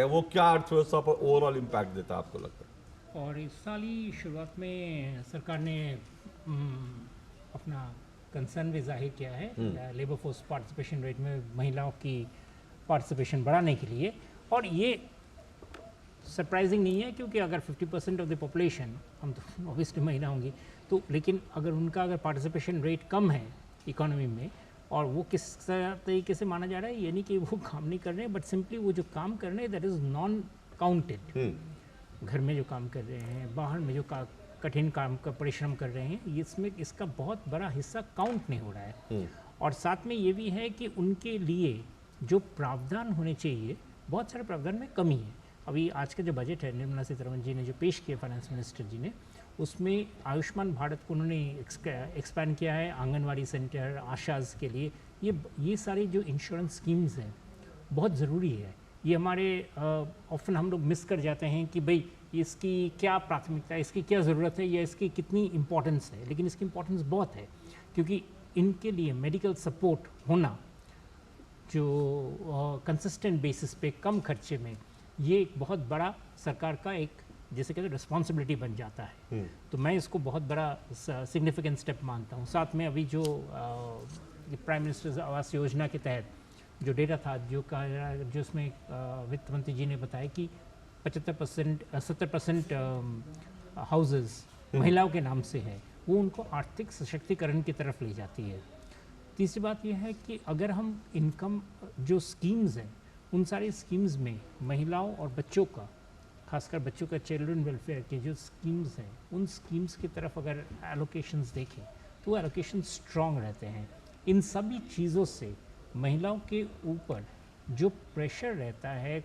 वो क्या अर्थव्यवस्था पर ओवरऑल इम्पैक्ट देता है आपको लगता है? और इस साल ही शुरुआत में सरकार ने अपना कंसर्न भी जाहिर किया है लेबर फोर्स पार्टिसिपेशन रेट में महिलाओं की पार्टिसिपेशन बढ़ाने के लिए। और ये सरप्राइजिंग नहीं है क्योंकि अगर 50% ऑफ द पॉपुलेशन, हम तो ऑब्वियसली महिला होंगी तो, लेकिन अगर पार्टिसिपेशन रेट कम है इकोनॉमी में, और वो किस तरीके से माना जा रहा है, ये नहीं कि वो काम नहीं कर रहे हैं, बट सिंपली वो जो काम कर रहे हैं दैट इज़ नॉन काउंटेड। घर में जो काम कर रहे हैं, बाहर में जो कठिन काम का परिश्रम कर रहे हैं, इसमें इसका बहुत बड़ा हिस्सा काउंट नहीं हो रहा है। और साथ में ये भी है कि उनके लिए जो प्रावधान होने चाहिए, बहुत सारे प्रावधान में कमी है। अभी आज का जो बजट है, निर्मला सीतारमण जी ने जो पेश किया फाइनेंस मिनिस्टर जी ने, उसमें आयुष्मान भारत को उन्होंने एक्सपैंड किया है, आंगनवाड़ी सेंटर, आशाज के लिए। ये सारी जो इंश्योरेंस स्कीम्स हैं बहुत ज़रूरी है। ये हमारे ऑफ्टन हम लोग मिस कर जाते हैं कि भाई इसकी क्या प्राथमिकता है, इसकी क्या ज़रूरत है, या इसकी कितनी इम्पोर्टेंस है, लेकिन इसकी इम्पोर्टेंस बहुत है क्योंकि इनके लिए मेडिकल सपोर्ट होना जो कंसिस्टेंट बेसिस पे कम खर्चे में, ये एक बहुत बड़ा सरकार का एक जैसे कहते हैं रिस्पॉन्सिबिलिटी बन जाता है। तो मैं इसको बहुत बड़ा सिग्निफिकेंट स्टेप मानता हूँ। साथ में अभी जो प्राइम मिनिस्टर आवास योजना के तहत जो डेटा था, जो उसमें वित्त मंत्री जी ने बताया कि 70% हाउसेस महिलाओं के नाम से है, वो उनको आर्थिक सशक्तिकरण की तरफ ले जाती है। तीसरी बात यह है कि अगर हम इनकम जो स्कीम्स हैं, उन सारी स्कीम्स में महिलाओं और बच्चों का, खासकर बच्चों का चिल्ड्रन वेलफेयर के जो स्कीम्स हैं, उन स्कीम्स की तरफ अगर एलोकेशंस देखें तो वो एलोकेशन स्ट्रॉन्ग रहते हैं। इन सभी चीज़ों से महिलाओं के ऊपर जो प्रेशर रहता है,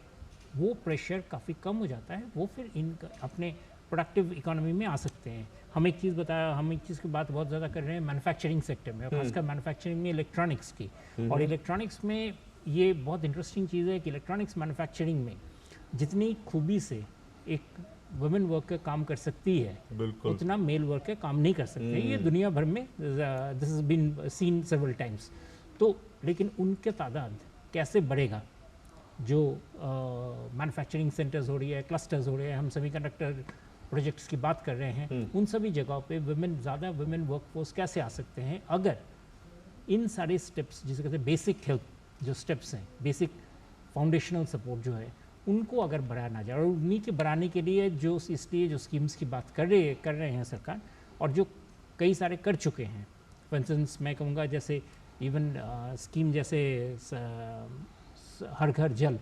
वो प्रेशर काफ़ी कम हो जाता है। वो फिर अपने प्रोडक्टिव इकोनॉमी में आ सकते हैं। हम एक चीज़ की बात बहुत ज़्यादा कर रहे हैं मैन्युफैक्चरिंग सेक्टर में, और खासकर मैन्युफैक्चरिंग में इलेक्ट्रॉनिक्स की। और इलेक्ट्रॉनिक्स में ये बहुत इंटरेस्टिंग चीज़ है कि इलेक्ट्रॉनिक्स मैन्युफैक्चरिंग में जितनी खूबी से एक वुमेन वर्कर काम कर सकती है, उतना मेल वर्कर काम नहीं कर सकते। ये दुनिया भर में this has been seen several times. तो लेकिन उनके तादाद कैसे बढ़ेगा, जो मैन्युफैक्चरिंग सेंटर्स हो रही है, क्लस्टर्स हो रहे हैं, हम सेमीकंडक्टर प्रोजेक्ट्स की बात कर रहे हैं, उन सभी जगहों पे ज़्यादा वुमेन वर्कफोर्स कैसे आ सकते हैं अगर इन सारे स्टेप्स, जिसे कहते हैं बेसिक हेल्प जो स्टेप्स हैं, बेसिक फाउंडेशनल सपोर्ट जो है, उनको अगर बढ़ाया ना जाए। और उन्हीं के बढ़ाने के लिए इसलिए जो स्कीम्स की बात कर रहे हैं सरकार, और जो कई सारे कर चुके हैं। फॉर इंस्टेंस मैं कहूँगा जैसे इवन स्कीम जैसे हर घर जल,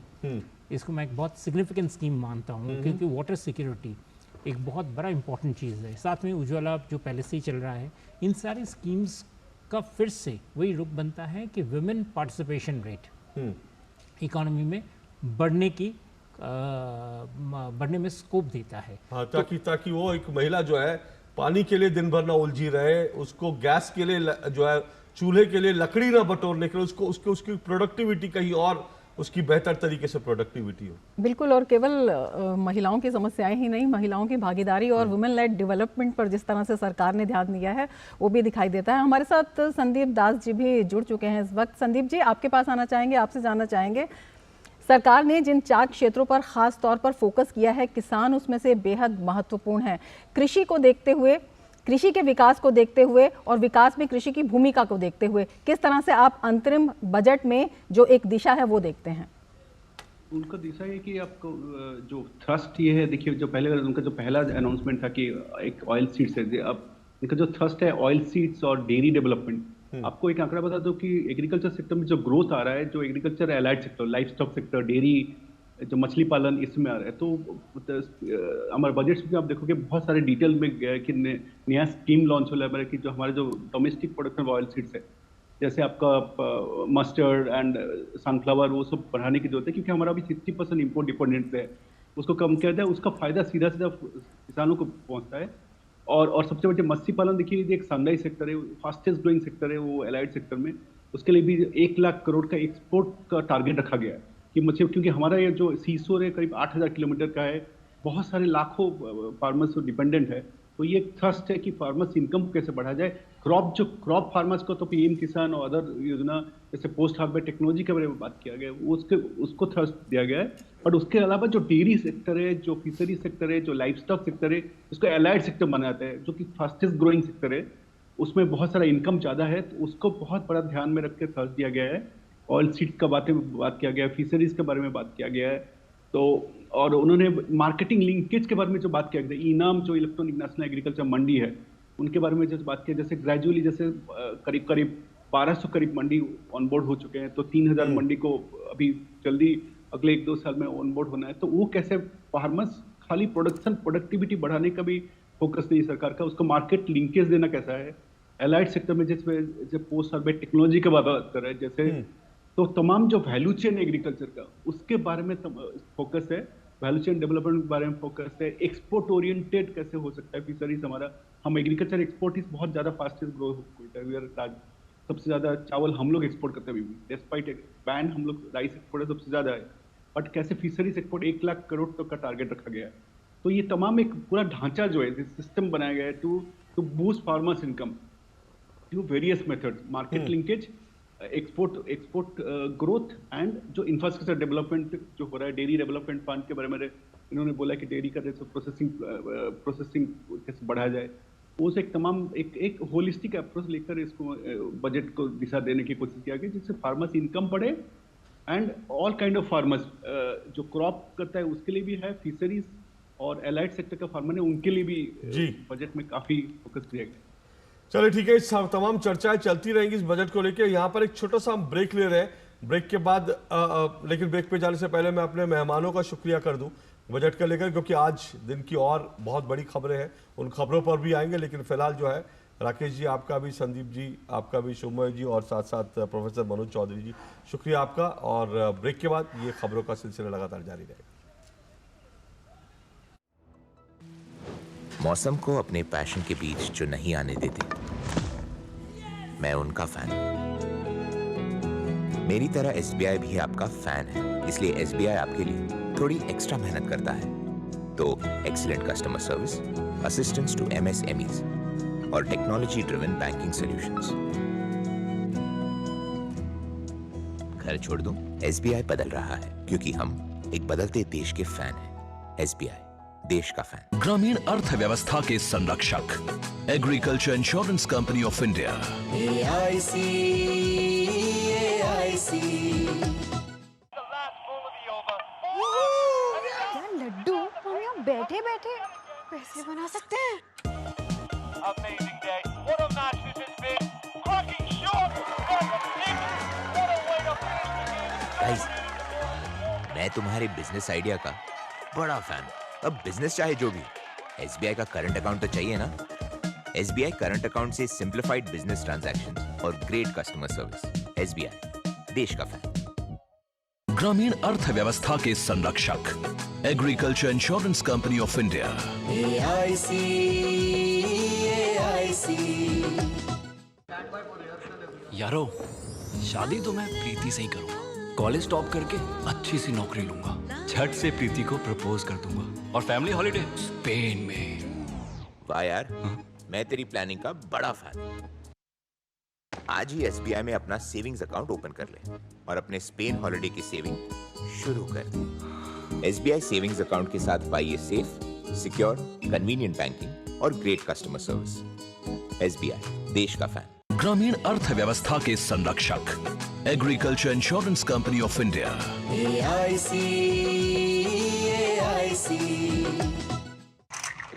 इसको मैं एक बहुत सिग्निफिकेंट स्कीम मानता हूँ क्योंकि वाटर सिक्योरिटी एक बहुत बड़ा इंपॉर्टेंट चीज़ है। साथ में उज्ज्वला जो पहले से ही चल रहा है, इन सारी स्कीम्स का फिर से वही रुख बनता है कि वुमेन पार्टिसिपेशन रेट इकोनॉमी में बढ़ने में स्कोप देता है। हाँ, ताकि वो एक महिला जो है पानी के लिए दिन भर ना उलझी रहे, उसको गैस के लिए जो है चूल्हे के लिए लकड़ी ना बटोरने के लिए उसकी प्रोडक्टिविटी कहीं और उसकी बेहतर तरीके से प्रोडक्टिविटी हो। बिल्कुल। और केवल महिलाओं की समस्याएं ही नहीं, महिलाओं की भागीदारी और वुमेन लेड डेवलपमेंट पर जिस तरह से सरकार ने ध्यान दिया है वो भी दिखाई देता है। हमारे साथ संदीप दास जी भी जुड़ चुके हैं इस वक्त। संदीप जी, आपके पास आना चाहेंगे, आपसे जानना चाहेंगे, सरकार ने जिन 4 क्षेत्रों पर खास तौर पर फोकस किया है, किसान उसमें से बेहद महत्वपूर्ण है। कृषि को देखते हुए, कृषि के विकास को देखते हुए और विकास में कृषि की भूमिका को देखते हुए किस तरह से आप अंतरिम बजट में जो एक दिशा है वो देखते हैं? उनका दिशा है कि आपको जो थ्रस्ट ये है, देखिए जो उनका जो पहला अनाउंसमेंट था कि एक ऑयल सीड्स है, अब इनका जो थ्रस्ट है ऑयल सीड्स और डेयरी डेवलपमेंट। आपको एक आंकड़ा बता दो कि एग्रीकल्चर सेक्टर में जो ग्रोथ आ रहा है, जो agriculture allied sector, life stock sector, dairy, जो मछली पालन, इसमें आ रहा है। तो हमारे बजट में आप देखोगे बहुत सारे डिटेल में कि नया स्कीम लॉन्च हो रहा है कि जो हमारे जो डोमेस्टिक प्रोडक्शन ऑयल सीड्स है, जैसे आपका मस्टर्ड एंड सनफ्लावर, वो सब बढ़ाने की जरूरत है क्योंकि हमारा अभी 60% इम्पोर्ट डिपेंडेंट है। उसको कम किया जाए, उसका फायदा सीधा किसानों को पहुंचता है। और सबसे बड़े मत्स्य पालन देखिए, एक सनराइज सेक्टर है, फास्टेस्ट ग्रोइंग सेक्टर है वो एलाइड सेक्टर में। उसके लिए भी 1 लाख करोड़ का एक्सपोर्ट का टारगेट रखा गया है कि मछली, क्योंकि हमारा ये जो सीशोर है करीब 8000 किलोमीटर का है, बहुत सारे लाखों फार्मर्स डिपेंडेंट है। तो ये थ्रस्ट है कि फार्मर्स इनकम कैसे बढ़ा जाए। क्रॉप फार्मर्स को तो पीएम किसान और अदर योजना जैसे पोस्ट हार्वेस्ट टेक्नोलॉजी के बारे में बात किया गया है, उसको थ्रस्ट दिया गया है। बट उसके अलावा जो डेयरी सेक्टर है, जो फिशरी सेक्टर है, जो लाइफ स्टॉक सेक्टर है, उसको एलाइड सेक्टर बनाते हैं, जो कि फास्टेस्ट ग्रोइंग सेक्टर है, उसमें बहुत सारा इनकम ज़्यादा है, तो उसको बहुत बड़ा ध्यान में रख के थ्रस्ट दिया गया है। ऑयल सीड्स का बात किया गया है, फिशरीज के बारे में बात किया गया है। तो और उन्होंने मार्केटिंग लिंकेज के बारे में जो बात किया गया, इनाम जो इलेक्ट्रॉनिक नेशनल एग्रीकल्चर मंडी है उनके बारे में जो बात किया, जैसे ग्रेजुअली जैसे करीब 1200 करीब मंडी ऑनबोर्ड हो चुके हैं, तो 3000 मंडी को अभी जल्दी अगले 1-2 साल में ऑनबोर्ड होना है। तो वो कैसे फार्मर्स खाली प्रोडक्टिविटी बढ़ाने का भी फोकस नहीं सरकार का, उसको मार्केट लिंकेज देना कैसा है, एलाइड सेक्टर में जैसे पोस्ट हार्वेस्ट टेक्नोलॉजी की बात कर रहे हैं जैसे, तो तमाम जो वैल्यू चेन एग्रीकल्चर का उसके बारे में फोकस है, वैल्यू चेन डेवलपमेंट के बारे में फोकस है, एक्सपोर्ट ओरिएंटेड कैसे हो सकता है फिशरीज हमारा, हम एग्रीकल्चर एक्सपोर्ट इज बहुत ज्यादा फास्टेस्ट ग्रो है, सबसे ज्यादा चावल हम लोग एक्सपोर्ट करते हैं, डिस्पाइट बैन हम लोग राइस एक्सपोर्ट सबसे ज्यादा है, बट कैसे फिशरीज एक्सपोर्ट 1 लाख करोड़ तक का टारगेट रखा गया है। तो ये तमाम एक पूरा ढांचा जो है सिस्टम बनाया गया है to boost farmers income through various methods, market linkage, export growth and जो इंफ्रास्ट्रक्चर डेवलपमेंट जो हो रहा है, डेयरी डेवलपमेंट फंड के बारे में इन्होंने बोला कि डेयरी का जैसे प्रोसेसिंग कैसे बढ़ाया जाए, वो से एक तमाम एक होलिस्टिक अप्रोच लेकर इसको बजट को दिशा देने की कोशिश किया गया, जिससे फार्मर्स इनकम बढ़े and all kind of farmers, जो क्रॉप करता है उसके लिए भी है, फिशरीज और एलाइड सेक्टर का फार्मर है उनके लिए भी बजट में काफी फोकस किया गया। चलिए ठीक है, इस तमाम चर्चाएं चलती रहेंगी इस बजट को लेकर। यहाँ पर एक छोटा सा हम ब्रेक ले रहे हैं, ब्रेक के बाद लेकिन ब्रेक पे जाने से पहले मैं अपने मेहमानों का शुक्रिया कर दूं बजट का लेकर, क्योंकि आज दिन की और बहुत बड़ी खबरें हैं, उन खबरों पर भी आएंगे। लेकिन फिलहाल जो है राकेश जी आपका भी, संदीप जी आपका भी, शुभमय जी और साथ साथ प्रोफेसर मनोज चौधरी जी, शुक्रिया आपका। और ब्रेक के बाद ये खबरों का सिलसिला लगातार जारी रहेगा। मौसम को अपने पैशन के बीच जो नहीं आने देते, मैं उनका फैन हूं। मेरी तरह एसबीआई भी आपका फैन है, इसलिए एसबीआई आपके लिए थोड़ी एक्स्ट्रा मेहनत करता है। तो excellent customer service, assistance to MSMEs और टेक्नोलॉजी ड्रिवन बैंकिंग सॉल्यूशंस। घर छोड़ दूं, एसबीआई बदल रहा है क्योंकि हम एक बदलते देश के फैन हैं। एसबीआई, देश का फैन। ग्रामीण अर्थव्यवस्था के संरक्षक, agriculture insurance company of India. AIC क्या लड्डू हम यहाँ बैठे बैठे पैसे बना सकते हैं। Amazing day. What a match this has been. Cracking shot. What a way to finish the game. Guys, मैं तुम्हारे बिजनेस आइडिया का बड़ा फैन हूं। अब बिजनेस चाहे जो भी, एसबीआई का करंट अकाउंट तो चाहिए ना। एसबीआई करंट अकाउंट से सिंप्लीफाइड बिजनेस ट्रांजैक्शंस और ग्रेट कस्टमर सर्विस। एसबीआई, देश का फैन। ग्रामीण अर्थव्यवस्था के संरक्षक, agriculture insurance company of India. AIC यारो, शादी तो मैं प्रीति से ही करूंगा। कॉलेज टॉप करके अच्छी सी नौकरी लूंगा, झट से प्रीति को प्रपोज कर दूंगा और फैमिली हॉलिडे स्पेन में। वाह यार, मैं तेरी प्लानिंग का बड़ा फैन हूं। आज ही एसबीआई में अपना सेविंग्स अकाउंट ओपन कर ले और अपने स्पेन हॉलिडे की सेविंग शुरू कर दे। एसबीआई सेविंग्स अकाउंट के साथ पाइए सेफ, सिक्योर, कन्वीनियंट बैंकिंग और ग्रेट कस्टमर सर्विस। एसबीआई, देश का फैन। ग्रामीण अर्थव्यवस्था के संरक्षक, agriculture insurance company of India. AIC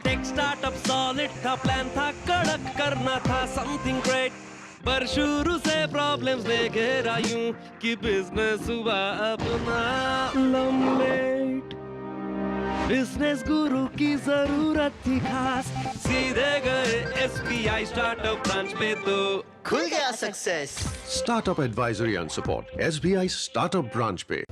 tech startup solid था, प्लान था कड़क, करना था समथिंग ग्रेट, पर शुरू से प्रॉब्लम्स ने घेरा यूं कि बिजनेस हुआ अपना लम्बेट। बिजनेस गुरु की जरूरत थी खास, सीधे गए एसबीआई स्टार्टअप ब्रांच पे तो खुल गया success. Startup advisory and support SBI startup branch पे।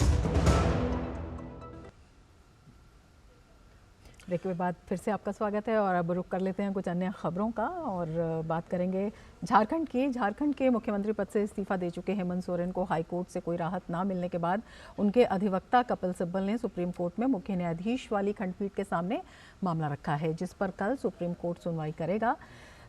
ब्रेक के बाद फिर से आपका स्वागत है और अब रुक कर लेते हैं कुछ अन्य खबरों का और बात करेंगे झारखंड की। झारखंड के मुख्यमंत्री पद से इस्तीफा दे चुके हेमंत सोरेन को हाईकोर्ट से कोई राहत ना मिलने के बाद उनके अधिवक्ता कपिल सिब्बल ने सुप्रीम कोर्ट में मुख्य न्यायाधीश वाली खंडपीठ के सामने मामला रखा है, जिस पर कल सुप्रीम कोर्ट सुनवाई करेगा।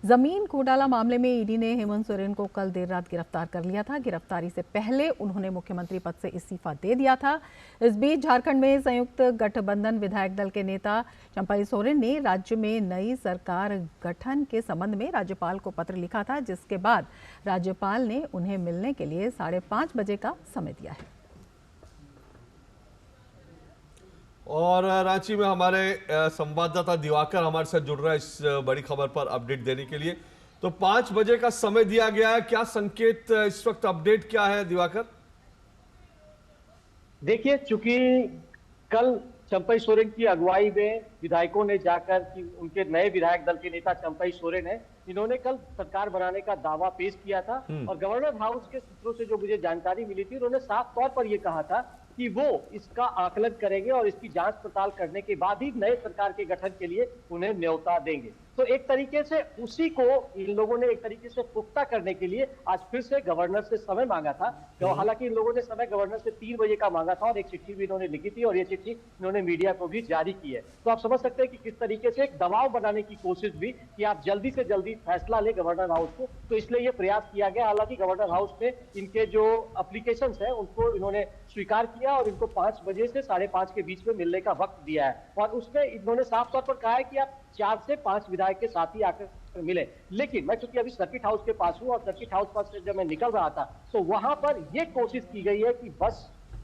जमीन घोटाला मामले में ईडी ने हेमंत सोरेन को कल देर रात गिरफ्तार कर लिया था। गिरफ्तारी से पहले उन्होंने मुख्यमंत्री पद से इस्तीफा दे दिया था। इस बीच झारखंड में संयुक्त गठबंधन विधायक दल के नेता चंपई सोरेन ने राज्य में नई सरकार गठन के संबंध में राज्यपाल को पत्र लिखा था, जिसके बाद राज्यपाल ने उन्हें मिलने के लिए 5:30 बजे का समय दिया है। और रांची में हमारे संवाददाता दिवाकर हमारे साथ जुड़ रहा है इस बड़ी खबर पर अपडेट देने के लिए। तो 5 बजे का समय दिया गया है, क्या संकेत इस वक्त, अपडेट क्या है दिवाकर? देखिए, चूंकि कल चंपई सोरेन की अगुवाई में विधायकों ने जाकर कि उनके नए विधायक दल के नेता चंपई सोरेन है, इन्होंने कल सरकार बनाने का दावा पेश किया था और गवर्नर हाउस के सूत्रों से जो मुझे जानकारी मिली थी, उन्होंने साफ तौर पर यह कहा था कि वो इसका आकलन करेंगे और इसकी जांच पड़ताल करने के बाद ही नए सरकार के गठन के लिए उन्हें न्योता देंगे। तो एक तरीके से उसी को इन लोगों ने एक तरीके से पुख्ता करने के लिए आज फिर से गवर्नर से समय मांगा था। तो हालांकि इन लोगों ने समय गवर्नर से 3 बजे का मांगा था और एक चिट्ठी भी इन्होंने लिखी थी और ये चिट्ठी इन्होंने मीडिया को भी जारी की है। तो आप समझ सकते हैं कि किस तरीके से एक दबाव बनाने की कोशिश भी कि आप जल्दी से जल्दी फैसला ले गवर्नर हाउस को, तो इसलिए ये प्रयास किया गया। हालांकि गवर्नर हाउस में इनके जो एप्लीकेशन है उनको इन्होंने स्वीकार किया और इनको 5 बजे से 5:30 के बीच में मिलने का वक्त दिया है और उसमें इन्होंने साफ तौर पर कहा है कि आप 4 से 5 विधायक के साथ ही आकर मिले। लेकिन मैं चूंकि अभी सर्किट हाउस के पास हूं और सर्किट हाउस पास से जब मैं निकल रहा था तो वहां पर यह कोशिश की गई है कि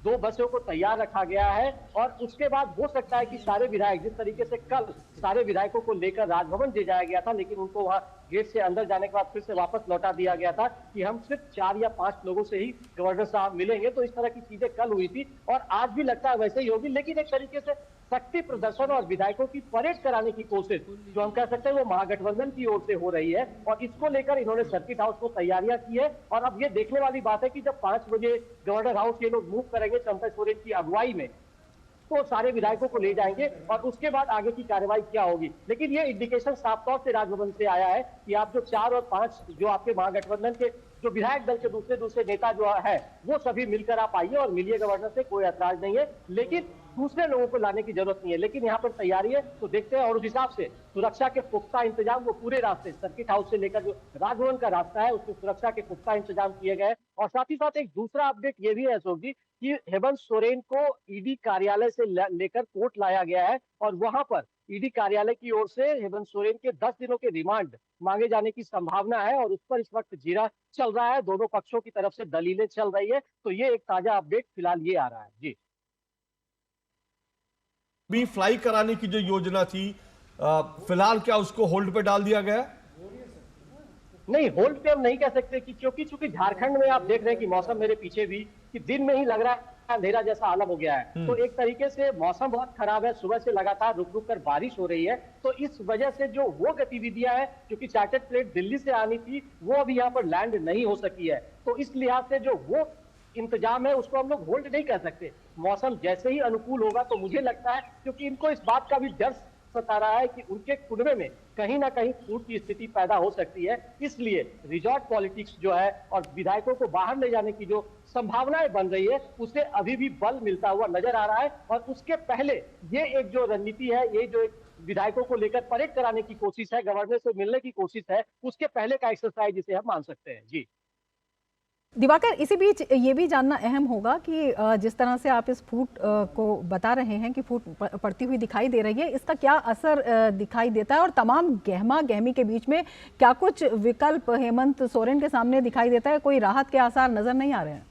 2 बसों को तैयार रखा गया है और उसके बाद हो सकता है कि सारे विधायक, जिस तरीके से कल सारे विधायकों को लेकर राजभवन ले जाया गया था, लेकिन उनको वहां गेट से अंदर जाने के बाद फिर से वापस लौटा दिया गया था कि हम सिर्फ 4 या 5 लोगों से ही गवर्नर साहब मिलेंगे। तो इस तरह की चीजें कल हुई थी और आज भी लगता है वैसे ही होगी, लेकिन एक तरीके से शक्ति प्रदर्शन और विधायकों की परेड कराने की कोशिश जो हम कह सकते हैं वो महागठबंधन की ओर से हो रही है और इसको लेकर इन्होंने सर्किट हाउस को तैयारियां की है। और अब ये देखने वाली बात है कि जब 5 बजे गवर्नर हाउस ये लोग मूव करेंगे चंपई सोरेन की अगुवाई में, तो सारे विधायकोों को ले जाएंगे और उसके बाद आगे की कार्रवाई क्या होगी। लेकिन ये इंडिकेशन साफ तौर से राजभवन से आया है कि आप जो 4 और 5 जो आपके महागठबंधन के जो विधायक दल के दूसरे नेता जो है वो सभी मिलकर आप आइए और मिलिए गवर्नर से, कोई ऐतराज नहीं है, लेकिन दूसरे लोगों को लाने की जरूरत नहीं है। लेकिन यहाँ पर तैयारी है तो देखते हैं और उस हिसाब से सुरक्षा के पुख्ता इंतजाम वो पूरे रास्ते सर्किट हाउस से लेकर जो राजभवन का रास्ता है उसमें सुरक्षा के पुख्ता इंतजाम किए गए। और साथ ही साथ एक दूसरा अपडेट ये भी है अशोक जी कि हेमंत सोरेन को ईडी कार्यालय से लेकर कोर्ट लाया गया है और वहां पर ईडी कार्यालय की ओर से हेमंत सोरेन के 10 दिनों के रिमांड मांगे जाने की संभावना है और उस पर इस वक्त जीरा चल रहा है, दोनों पक्षों की तरफ से दलीलें चल रही है। तो ये एक ताजा अपडेट फिलहाल ये आ रहा है जी। भी फ्लाई कराने की जो योजना थी फिलहाल क्या उसको होल्ड पे डाल दिया गया? नहीं, होल्ड पे हम नहीं कह सकते कि क्योंकि चूंकि झारखंड में आप देख रहे हैं कि मौसम मेरे पीछे भी कि दिन में ही लग रहा है अंधेरा जैसा आलम हो गया है। तो एक तरीके से मौसम बहुत खराब है, सुबह से लगातार रुक रुक कर बारिश हो रही है, तो इस वजह से जो वो गतिविधियां हैं क्योंकि चार्टर्ड प्लेट दिल्ली से आनी थी वो अभी यहाँ पर लैंड नहीं हो सकी है। तो इस लिहाज से जो वो इंतजाम है उसको हम लोग होल्ड नहीं कर सकते। मौसम जैसे ही अनुकूल होगा तो मुझे लगता है क्योंकि इनको इस बात का भी डर सता रहा है कि उनके कुनबे में कहीं ना कहीं फूट की स्थिति पैदा हो सकती है, इसलिए रिजॉर्ट पॉलिटिक्स जो है और विधायकों को बाहर ले जाने की जो संभावनाएं बन रही है उसे अभी भी बल मिलता हुआ नजर आ रहा है। और उसके पहले ये एक जो रणनीति है, ये जो एक विधायकों को लेकर परेड कराने की कोशिश है, गवर्नर से मिलने की कोशिश है, उसके पहले का एक्सरसाइज जिसे हम मान सकते हैं जी। दिवाकर, इसी बीच ये भी जानना अहम होगा कि जिस तरह से आप इस फूट को बता रहे हैं कि फूट पड़ती हुई दिखाई दे रही है, इसका क्या असर दिखाई देता है और तमाम गहमा गहमी के बीच में क्या कुछ विकल्प हेमंत सोरेन के सामने दिखाई देता है? कोई राहत के आसार नजर नहीं आ रहे हैं?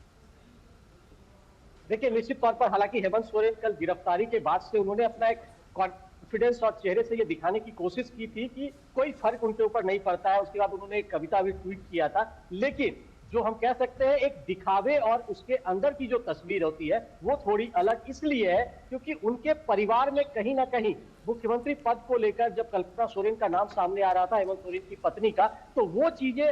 देखिए, निश्चित तौर पर हालांकि हेमंत सोरेन कल गिरफ्तारी के बाद से उन्होंने अपना एक कॉन्फिडेंस और चेहरे से ये दिखाने की कोशिश की थी कि कोई फर्क उनके ऊपर नहीं पड़ता है। उसके बाद उन्होंने एक कविता भी ट्वीट किया था, लेकिन जो हम कह सकते हैं एक दिखावे और उसके अंदर की जो तस्वीर होती है वो थोड़ी अलग इसलिए है क्योंकि उनके परिवार में कहीं ना कहीं मुख्यमंत्री पद को लेकर जब कल्पना सोरेन का नाम सामने आ रहा था, हेमंत सोरेन की पत्नी का, तो वो चीजें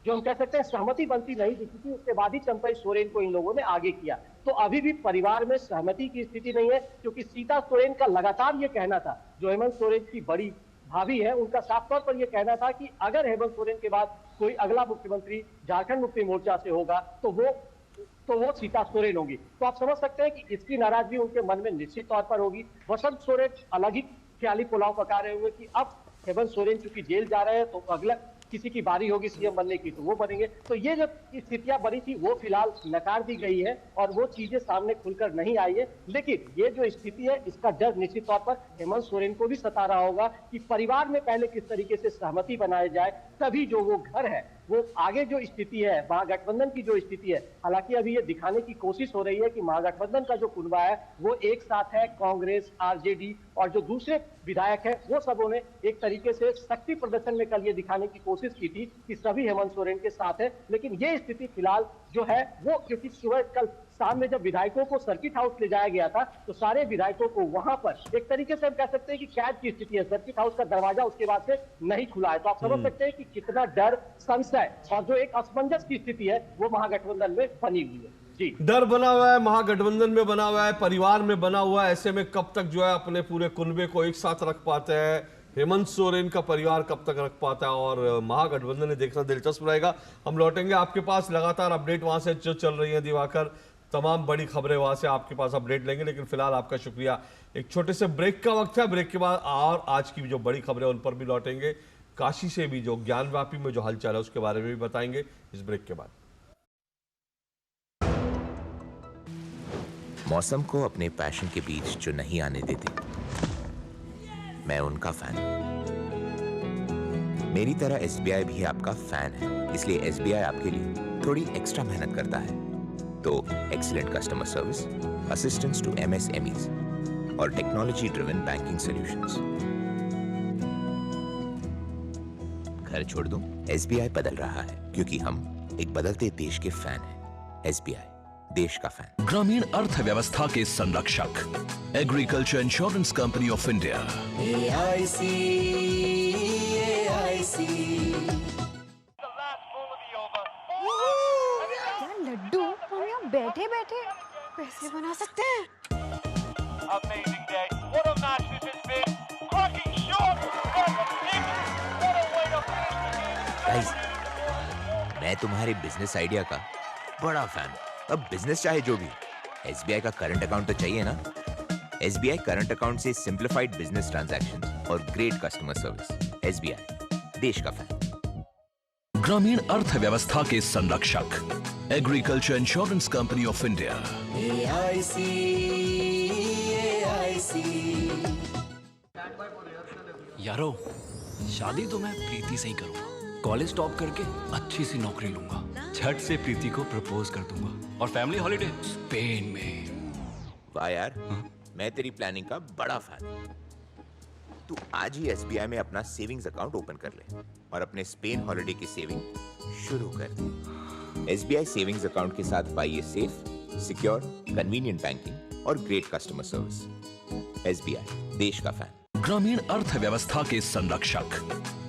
जो हम कह सकते हैं सहमति बनती नहीं दिखी थी। उसके बाद ही चंपई सोरेन को इन लोगों ने आगे किया। तो अभी भी परिवार में सहमति की स्थिति नहीं है क्योंकि सीता सोरेन का लगातार ये कहना था, जो हेमंत सोरेन की बड़ी भाभी है, उनका साफ तौर पर यह कहना था कि अगर हेमंत सोरेन के बाद कोई अगला मुख्यमंत्री झारखंड मुक्ति मोर्चा से होगा तो वो सीता सोरेन होगी। तो आप समझ सकते हैं कि इसकी नाराजगी उनके मन में निश्चित तौर पर होगी। वसंत सोरेन अलग ही ख्याली पुलाव पका रहे हुए कि अब हेमंत सोरेन चूंकि जेल जा रहे हैं तो अगला किसी की बारी होगी सीएम बनने की तो वो बनेंगे। तो ये जो स्थितियां बनी थी वो फिलहाल नकार दी गई है और वो चीजें सामने खुलकर नहीं आई है। लेकिन ये जो स्थिति है इसका डर निश्चित तौर पर हेमंत सोरेन को भी सता रहा होगा कि परिवार में पहले किस तरीके से सहमति बनाया जाए, तभी जो वो घर है वो आगे जो स्थिति है महागठबंधन की जो स्थिति है, हालांकि अभी ये दिखाने की कोशिश हो रही है कि महागठबंधन का जो कुनबा है वो एक साथ है, कांग्रेस, आरजेडी और जो दूसरे विधायक है वो सबों ने एक तरीके से शक्ति प्रदर्शन में कल ये दिखाने की कोशिश की थी कि सभी हेमंत सोरेन के साथ है। लेकिन ये स्थिति फिलहाल जो है वो, क्योंकि सुबह कल शाम में जब विधायकों को सर्किट हाउस ले जाया गया था तो सारे विधायकों को वहां पर एक तरीके से हम कह सकते हैं कि कैद की स्थिति है। सर्किट हाउस का दरवाजा उसके बाद से नहीं खुला है। तो आप समझ सकते हैं कि कितना डर, संशय और जो एक असमंजस की स्थिति है वो महागठबंधन में बनी हुई है। जी, डर बना हुआ है, महागठबंधन में बना हुआ है, परिवार में बना हुआ है। ऐसे में कब तक जो है अपने पूरे कुनबे को एक साथ रख पाते हैं, हेमंत सोरेन का परिवार कब तक रख पाता है और महागठबंधन ने देखना दिलचस्प रहेगा। हम लौटेंगे आपके पास, लगातार अपडेट वहां से जो चल रही है दिवाकर, तमाम बड़ी खबरें वहां से आपके पास अपडेट लेंगे। लेकिन फिलहाल आपका शुक्रिया। एक छोटे से ब्रेक का वक्त है, ब्रेक के बाद और आज की जो बड़ी खबरें उन पर भी लौटेंगे। काशी से भी जो ज्ञानवापी में जो हलचल है उसके बारे में भी बताएंगे इस ब्रेक के बाद। मौसम को अपने पैशन के बीच जो नहीं आने देते, मैं उनका फैन हूं। मेरी तरह एसबीआई भी आपका फैन है, इसलिए एसबीआई आपके लिए थोड़ी एक्स्ट्रा मेहनत करता है। तो excellent customer service, assistance to MSMEs और टेक्नोलॉजी ड्रिवन बैंकिंग सॉल्यूशंस। घर छोड़ दूं, एसबीआई बदल रहा है क्योंकि हम एक बदलते देश के फैन हैं। एसबीआई, देश का फैन। ग्रामीण अर्थव्यवस्था के संरक्षक, agriculture insurance company of India. AIC, क्या लड्डू हम यहाँ बैठे बैठे पैसे बना सकते हैं? Amazing day. What a match this has been. Cracking shot. What a way to finish the game. Guys, मैं तुम्हारे बिजनेस आइडिया का बड़ा फैन हूं। अब बिजनेस चाहे जो भी, एसबीआई का करंट अकाउंट तो चाहिए ना। एसबीआई करंट अकाउंट से सिंप्लीफाइड बिजनेस ट्रांजैक्शंस और ग्रेट कस्टमर सर्विस। एसबीआई, देश का फैन। ग्रामीण अर्थव्यवस्था के संरक्षक, agriculture insurance company of India. AIC, यारो, शादी तो मैं प्रीति से ही करूंगा। कॉलेज टॉप करके अच्छी सी नौकरी लूंगा, झट से प्रीति को प्रपोज कर दूंगा और फैमिली हॉलिडे स्पेन में। वाह यार, मैं तेरी प्लानिंग का बड़ा फैन हूं। तू आज ही एसबीआई में अपना सेविंग्स अकाउंट ओपन कर ले और अपने स्पेन हॉलिडे की सेविंग शुरू कर दे। एसबीआई सेविंग्स अकाउंट के साथ पाइए सेफ, सिक्योर, कन्वीनियंट बैंकिंग और ग्रेट कस्टमर सर्विस। एसबीआई, देश का फैन। ग्रामीण अर्थव्यवस्था के संरक्षक,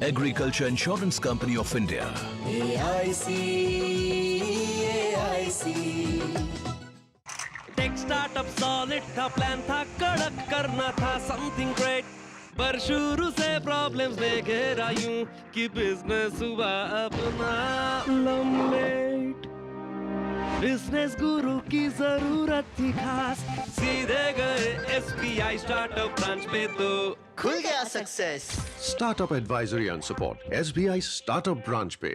agriculture insurance company of India. AIC, tech startup solid था, प्लान था कड़क, करना था समथिंग ग्रेट, पर शुरू से प्रॉब्लम्स ने घेरा यूं कि बिजनेस हुआ अपना लम्बेट। बिजनेस गुरु की जरूरत थी खास, सीधे गए एसबीआई स्टार्टअप ब्रांच पे तो खुल गया success. Startup Advisory and Support, SBI Startup Branch पे।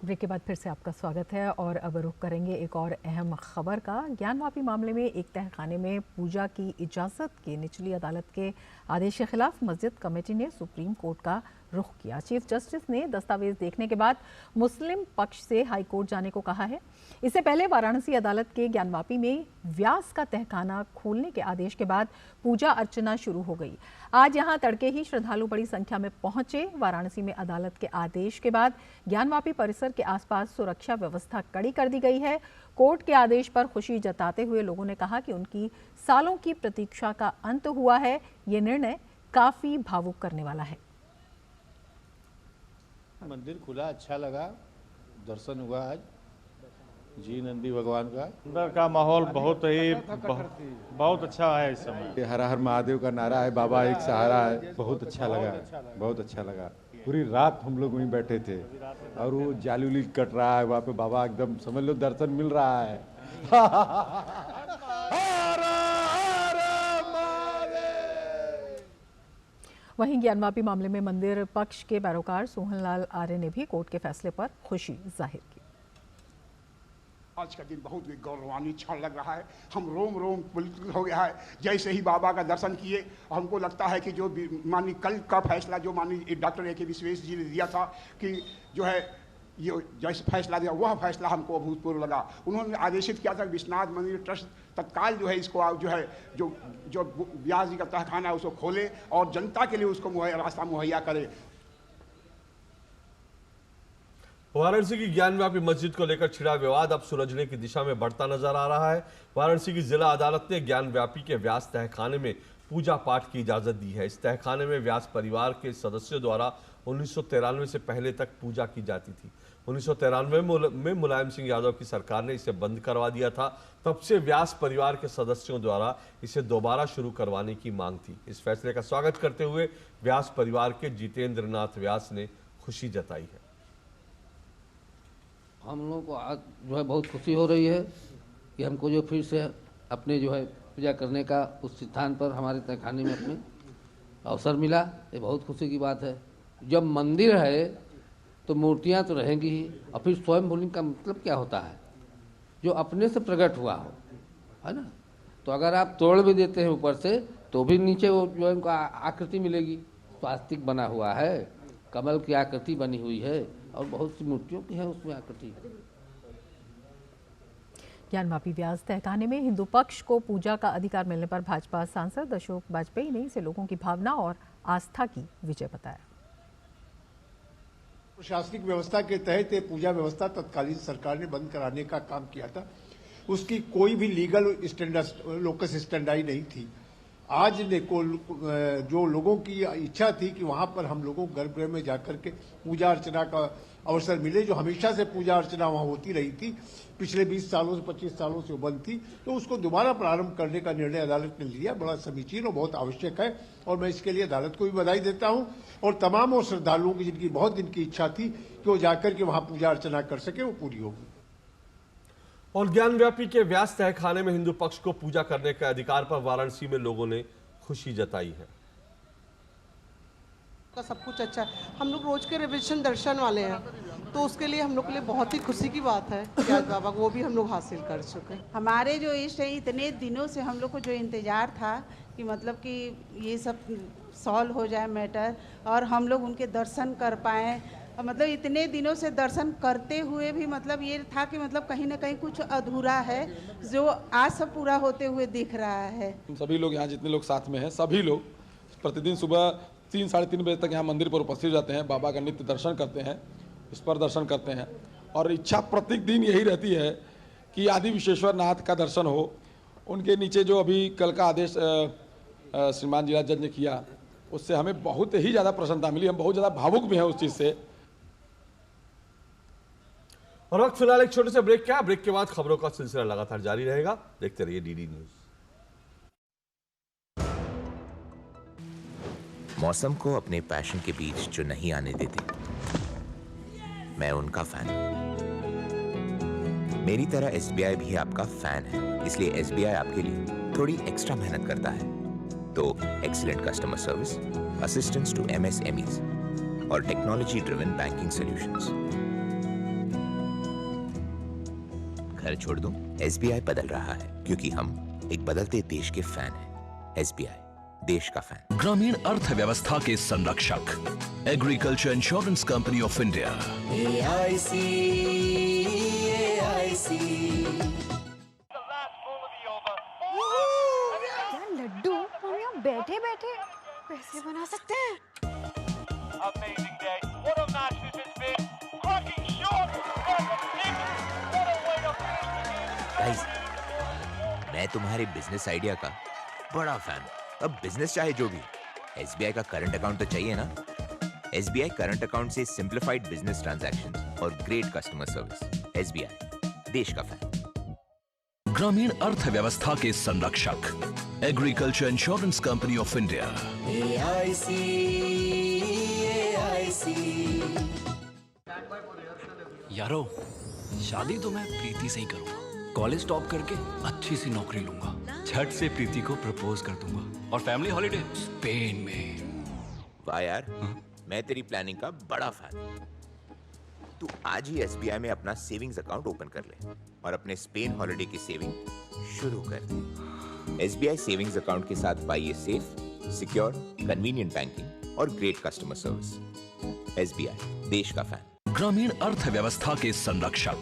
ब्रेक के बाद फिर से आपका स्वागत है और अब रुख करेंगे एक और अहम खबर का। ज्ञानवापी मामले में एक तहखाने में पूजा की इजाज़त के निचली अदालत के आदेश के खिलाफ मस्जिद कमेटी ने सुप्रीम कोर्ट का रुख किया। चीफ जस्टिस ने दस्तावेज देखने के बाद मुस्लिम पक्ष से हाई कोर्ट जाने को कहा है। इससे पहले वाराणसी अदालत के ज्ञानवापी में व्यास का तहखाना खोलने के आदेश के बाद पूजा अर्चना शुरू हो गई। आज यहां तड़के ही श्रद्धालु बड़ी संख्या में पहुंचे। वाराणसी में अदालत के आदेश के बाद ज्ञानवापी परिसर के आसपास सुरक्षा व्यवस्था कड़ी कर दी गई है। कोर्ट के आदेश पर खुशी जताते हुए लोगों ने कहा कि उनकी सालों की प्रतीक्षा का अंत हुआ है। ये निर्णय काफी भावुक करने वाला है। मंदिर खुला, अच्छा लगा, दर्शन हुआ आज जी नंदी भगवान का। अंदर का माहौल बहुत अच्छा है इस समय। हर हर महादेव का नारा है, बाबा एक सहारा है। बहुत अच्छा लगा, बहुत अच्छा लगा। पूरी रात हम लोग वहीं बैठे थे और वो जाली उली कट रहा है वहाँ पे, बाबा एकदम समझ लो दर्शन मिल रहा है। वहीं ज्ञानवापी मामले में मंदिर पक्ष के पैरोकार सोहनलाल आर्य ने भी कोर्ट के फैसले पर खुशी जाहिर की। आज का दिन बहुत गौरवान्वित क्षण लग रहा है। हम रोम रोम पुलकित हो गया है जैसे ही बाबा का दर्शन किए। हमको लगता है कि जो माननीय कल का फैसला जो माननीय डॉक्टर A.K. विश्वेश जी ने दिया था कि जो है ये जैसे फैसला दिया वह फैसला हमको अभूतपूर्व लगा। उन्होंने आदेशित किया था कि विश्वनाथ मंदिर ट्रस्ट तत्काल जो है इसको जो है जो व्यास जी का तहखाना है उसको खोले और जनता के लिए उसको रास्ता मुहैया करे। वाराणसी की ज्ञानव्यापी मस्जिद को लेकर छिड़ा विवाद अब सुलझने की दिशा में बढ़ता नजर आ रहा है। वाराणसी की जिला अदालत ने ज्ञानव्यापी के व्यास तहखाने में पूजा पाठ की इजाजत दी है। इस तहखाने में व्यास परिवार के सदस्यों द्वारा 1993 से पहले तक पूजा की जाती थी। 1993 में मुलायम सिंह यादव की सरकार ने इसे बंद करवा दिया था। तब से व्यास परिवार के सदस्यों द्वारा इसे दोबारा शुरू करवाने की मांग थी। इस फैसले का स्वागत करते हुए व्यास परिवार के जितेंद्र नाथ व्यास ने खुशी जताई है। हम लोगों को आज जो है बहुत खुशी हो रही है कि हमको जो फिर से अपने जो है पूजा करने का उस स्थान पर हमारे तहखाने में अपने अवसर मिला। ये बहुत खुशी की बात है। जब मंदिर है तो मूर्तियां तो रहेंगी ही, और फिर स्वयं भूलिंग का मतलब क्या होता है? जो अपने से प्रकट हुआ हो, है ना। तो अगर आप तोड़ भी देते हैं ऊपर से तो भी नीचे वो जो है उनको आकृति मिलेगी। स्वास्तिक बना हुआ है, कमल की आकृति बनी हुई है और बहुत सी मूर्तियों की है उसमें आकृति। ज्ञानवापी व्यास तहखाने में हिंदू पक्ष को पूजा का अधिकार मिलने पर भाजपा सांसद अशोक वाजपेयी ने इसे लोगों की भावना और आस्था की विजय बताया। प्रशासनिक व्यवस्था के तहत ये पूजा व्यवस्था तत्कालीन सरकार ने बंद कराने का काम किया था। उसकी कोई भी लीगल स्टैंडर्ड लोकस स्टैंडाई नहीं थी। आज देखो जो लोगों की इच्छा थी कि वहां पर हम लोगों गर्भगृह में जाकर के पूजा अर्चना का अवसर मिले, जो हमेशा से पूजा अर्चना वहां होती रही थी, पिछले 20 सालों से 25 सालों से बंद थी, तो उसको दोबारा प्रारंभ करने का निर्णय अदालत ने लिया। बड़ा समीचीन और बहुत आवश्यक है और मैं इसके लिए अदालत को भी बधाई देता हूं और तमाम वो श्रद्धालुओं की जिनकी बहुत दिन की इच्छा थी कि वो जाकर के वहां पूजा अर्चना कर सके, वो पूरी होगी। और ज्ञानव्यापी के व्यास तहखाने में हिंदू पक्ष को पूजा करने के अधिकार पर वाराणसी में लोगों ने खुशी जताई है। सब कुछ अच्छा है। हम लोग रोज के रिविजन दर्शन वाले हैं, तो उसके लिए हम लोग के लिए बहुत ही खुशी की बात है कि आज बाबा को वो भी हम लोग हासिल कर चुके हैं। हमारे जो इष्ट है, इतने दिनों से हम लोग को जो इंतजार था कि मतलब कि ये सब सॉल्व हो जाए मैटर और हम लोग उनके दर्शन कर पाएँ। मतलब इतने दिनों से दर्शन करते हुए भी मतलब ये था कि मतलब कहीं ना कहीं कुछ अधूरा है, जो आज सब पूरा होते हुए दिख रहा है। सभी लोग यहाँ जितने लोग साथ में हैं, सभी लोग प्रतिदिन सुबह 3 साढ़े 3 बजे तक यहाँ मंदिर पर उपस्थित जाते हैं, बाबा का नित्य दर्शन करते हैं, इस पर दर्शन करते हैं और इच्छा प्रत्येक दिन यही रहती है कि आदि विश्वेश्वर नाथ का दर्शन हो। उनके नीचे जो अभी कल का आदेश श्रीमान जिला जज ने किया, उससे हमें बहुत ही ज़्यादा प्रसन्नता मिली। हम बहुत ज़्यादा भावुक भी हैं उस चीज़ से। और वक्त फिलहाल एक छोटे से ब्रेक क्या, ब्रेक के बाद खबरों का सिलसिला लगातार जारी रहेगा। देखते रहिए डीडी न्यूज। मौसम को अपने पैशन के बीच जो नहीं आने देते, मैं उनका फैन हूं। मेरी तरह SBI भी आपका फैन है, इसलिए SBI आपके लिए थोड़ी एक्स्ट्रा मेहनत करता है। तो excellent customer service, assistance to MSMEs और टेक्नोलॉजी ड्रिवन बैंकिंग सॉल्यूशंस। घर छोड़ दूं, SBI बदल रहा है क्योंकि हम एक बदलते देश के फैन हैं। SBI, देश का फैन। ग्रामीण अर्थव्यवस्था के संरक्षक, agriculture insurance company of India. AIC क्या लड्डू हम यहाँ बैठे बैठे पैसे बना सकते हैं? Amazing day. What a match this has been. Cracking shot. What a way to finish the game. Guys, मैं तुम्हारे बिजनेस आइडिया का बड़ा फैन हूं। अब बिजनेस चाहे जो भी, SBI का करंट अकाउंट तो चाहिए ना। SBI करंट अकाउंट से सिंप्लीफाइड बिजनेस ट्रांजैक्शंस और ग्रेट कस्टमर सर्विस। SBI, देश का फैन। ग्रामीण अर्थव्यवस्था के संरक्षक, agriculture insurance company of India. AIC यारो, शादी तो मैं प्रीति से ही करूंगा। कॉलेज टॉप करके अच्छी सी नौकरी लूंगा, झट से प्रीति को प्रपोज कर दूंगा और फैमिली हॉलिडे स्पेन में। वाह यार, मैं तेरी प्लानिंग का बड़ा फैन हूं। तू आज ही एसबीआई में अपना सेविंग्स अकाउंट ओपन कर ले और अपने स्पेन हॉलिडे की सेविंग शुरू कर दे। एसबीआई सेविंग्स अकाउंट के साथ पाइए सेफ, सिक्योर, कन्वीनियंट बैंकिंग और ग्रेट कस्टमर सर्विस। एसबीआई, देश का फैन। ग्रामीण अर्थव्यवस्था के संरक्षक,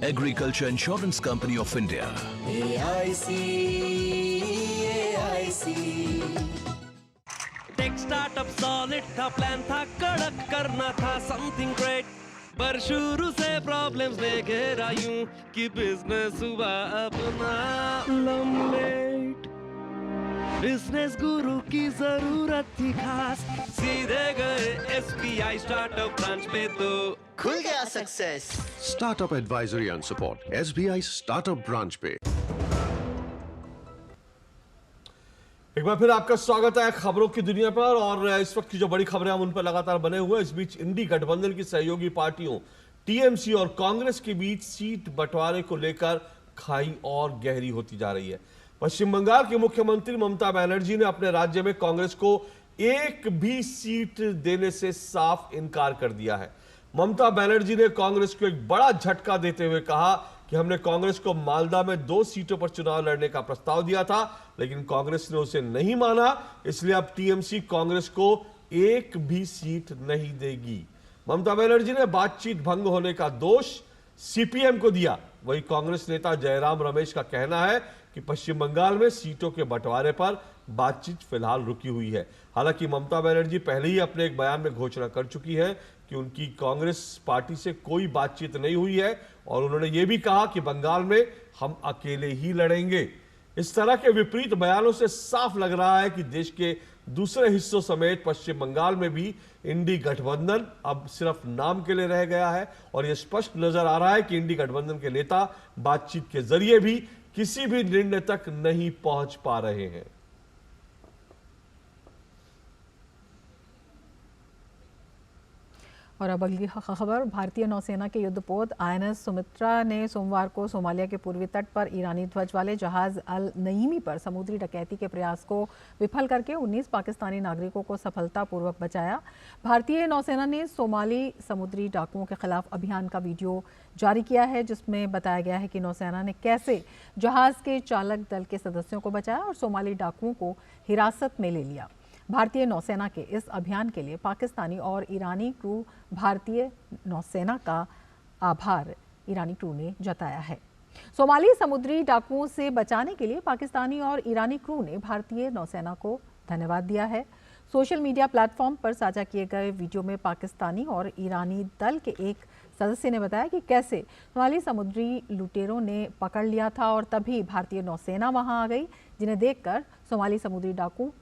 agriculture insurance company of India. AIC tech startup solid था, प्लान था कड़क, करना था समथिंग ग्रेट, पर शुरू से प्रॉब्लम्स ने घेरा यूं कि बिजनेस हुआ अपना लम्बेट। बिजनेस गुरु की जरूरत थी खास, सीधे गए एसबीआई स्टार्टअप ब्रांच पे तो खुल गया success. Startup Advisory and Support, SBI Startup Branch पे। एक बार फिर आपका स्वागत है खबरों की दुनिया पर। और इस वक्त की जो बड़ी खबरें हम उन पर लगातार बने हुए हैं। इस बीच इंडी गठबंधन की सहयोगी पार्टियों टीएमसी और कांग्रेस के बीच सीट बंटवारे को लेकर खाई और गहरी होती जा रही है। पश्चिम बंगाल के मुख्यमंत्री ममता बनर्जी ने अपने राज्य में कांग्रेस को एक भी सीट देने से साफ इनकार कर दिया है। ममता बनर्जी ने कांग्रेस को एक बड़ा झटका देते हुए कहा कि हमने कांग्रेस को मालदा में 2 सीटों पर चुनाव लड़ने का प्रस्ताव दिया था, लेकिन कांग्रेस ने उसे नहीं माना, इसलिए अब टीएमसी कांग्रेस को एक भी सीट नहीं देगी। ममता बनर्जी ने बातचीत भंग होने का दोष सीपीएम को दिया। वही कांग्रेस नेता जयराम रमेश का कहना है कि पश्चिम बंगाल में सीटों के बंटवारे पर बातचीत फिलहाल रुकी हुई है। हालांकि ममता बनर्जी पहले ही अपने एक बयान में घोषणा कर चुकी है कि उनकी कांग्रेस पार्टी से कोई बातचीत नहीं हुई है और उन्होंने ये भी कहा कि बंगाल में हम अकेले ही लड़ेंगे। इस तरह के विपरीत बयानों से साफ लग रहा है कि देश के दूसरे हिस्सों समेत पश्चिम बंगाल में भी इंडी गठबंधन अब सिर्फ नाम के लिए रह गया है और यह स्पष्ट नजर आ रहा है कि इंडी गठबंधन के नेता बातचीत के जरिए भी किसी भी निर्णय तक नहीं पहुंच पा रहे हैं। और अब अगली खबर, भारतीय नौसेना के युद्धपोत आईएनएस सुमित्रा ने सोमवार को सोमालिया के पूर्वी तट पर ईरानी ध्वज वाले जहाज अल नईमी पर समुद्री डकैती के प्रयास को विफल करके 19 पाकिस्तानी नागरिकों को सफलतापूर्वक बचाया। भारतीय नौसेना ने सोमाली समुद्री डाकुओं के खिलाफ अभियान का वीडियो जारी किया है, जिसमें बताया गया है कि नौसेना ने कैसे जहाज के चालक दल के सदस्यों को बचाया और सोमाली डाकुओं को हिरासत में ले लिया। भारतीय नौसेना के इस अभियान के लिए पाकिस्तानी और ईरानी क्रू भारतीय नौसेना का आभार ईरानी क्रू ने जताया है। सोमाली समुद्री डाकुओं से बचाने के लिए पाकिस्तानी और ईरानी क्रू ने भारतीय नौसेना को धन्यवाद दिया है। सोशल मीडिया प्लेटफॉर्म पर साझा किए गए वीडियो में पाकिस्तानी और ईरानी दल के एक सदस्य ने बताया कि कैसे सोमाली समुद्री लुटेरों ने पकड़ लिया था और तभी भारतीय नौसेना वहां आ गई, जिन्हें देखकर सोमाली समुद्री डाकू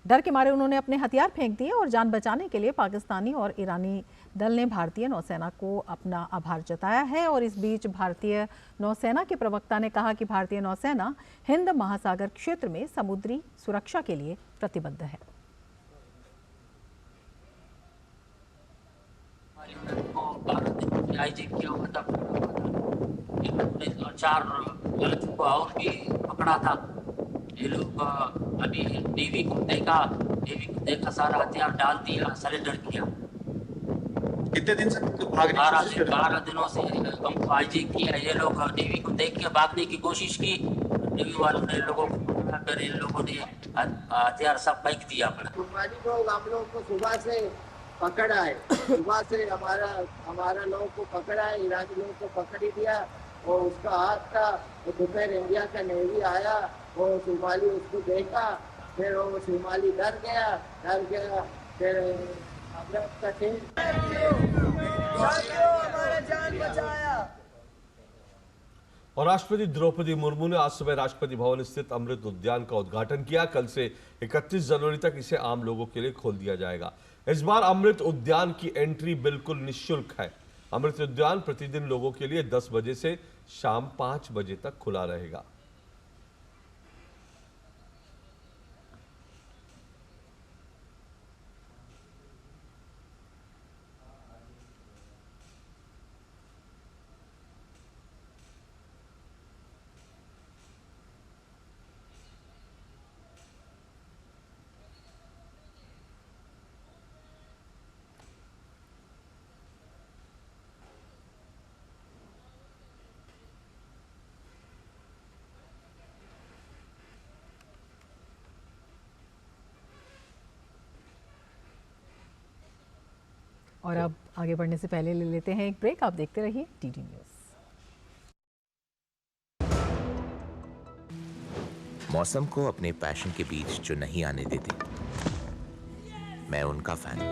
डर के मारे उन्होंने अपने हथियार फेंक दिए और जान बचाने के लिए पाकिस्तानी और ईरानी दल ने भारतीय नौसेना को अपना आभार जताया है। और इस बीच भारतीय नौसेना के प्रवक्ता ने कहा कि भारतीय नौसेना हिंद महासागर क्षेत्र में समुद्री सुरक्षा के लिए प्रतिबद्ध है। और भी पकड़ा था। ये लोग अभी नेवी को देखा सारा हथियार डाल दिया, सरेंडर किया। कितने दिन से 12 दिनों से हमको आईजी किया। ये लोग नेवी को देख के भागने की कोशिश की, नेवी वालों ने लोगों को पकड़ा कर इन लोगों ने हथियार सब फेंक दिया अपना। लोग हम लोग को सुबह से पकड़ा है, सुबह से हमारा लोगों को पकड़ा है, ईरानी लोगों को पकड़ ही दिया और उसका हाथ था। तो दोपहर इंडिया का नेवी आया, वो सोमाली उसको देखा, फिर वो सोमाली डर गया फिर और राष्ट्रपति द्रौपदी मुर्मू ने आज सुबह राष्ट्रपति भवन स्थित अमृत उद्यान का उद्घाटन किया। कल से 31 जनवरी तक इसे आम लोगों के लिए खोल दिया जाएगा। इस बार अमृत उद्यान की एंट्री बिल्कुल निःशुल्क है। अमृत उद्यान प्रतिदिन लोगों के लिए 10 बजे से शाम 5 बजे तक खुला रहेगा। और अब आगे बढ़ने से पहले ले लेते हैं एक ब्रेक। आप देखते रहिए टीडी न्यूज़। मौसम को अपने पैशन के बीच जो नहीं आने देते, मैं उनका फैन हूं।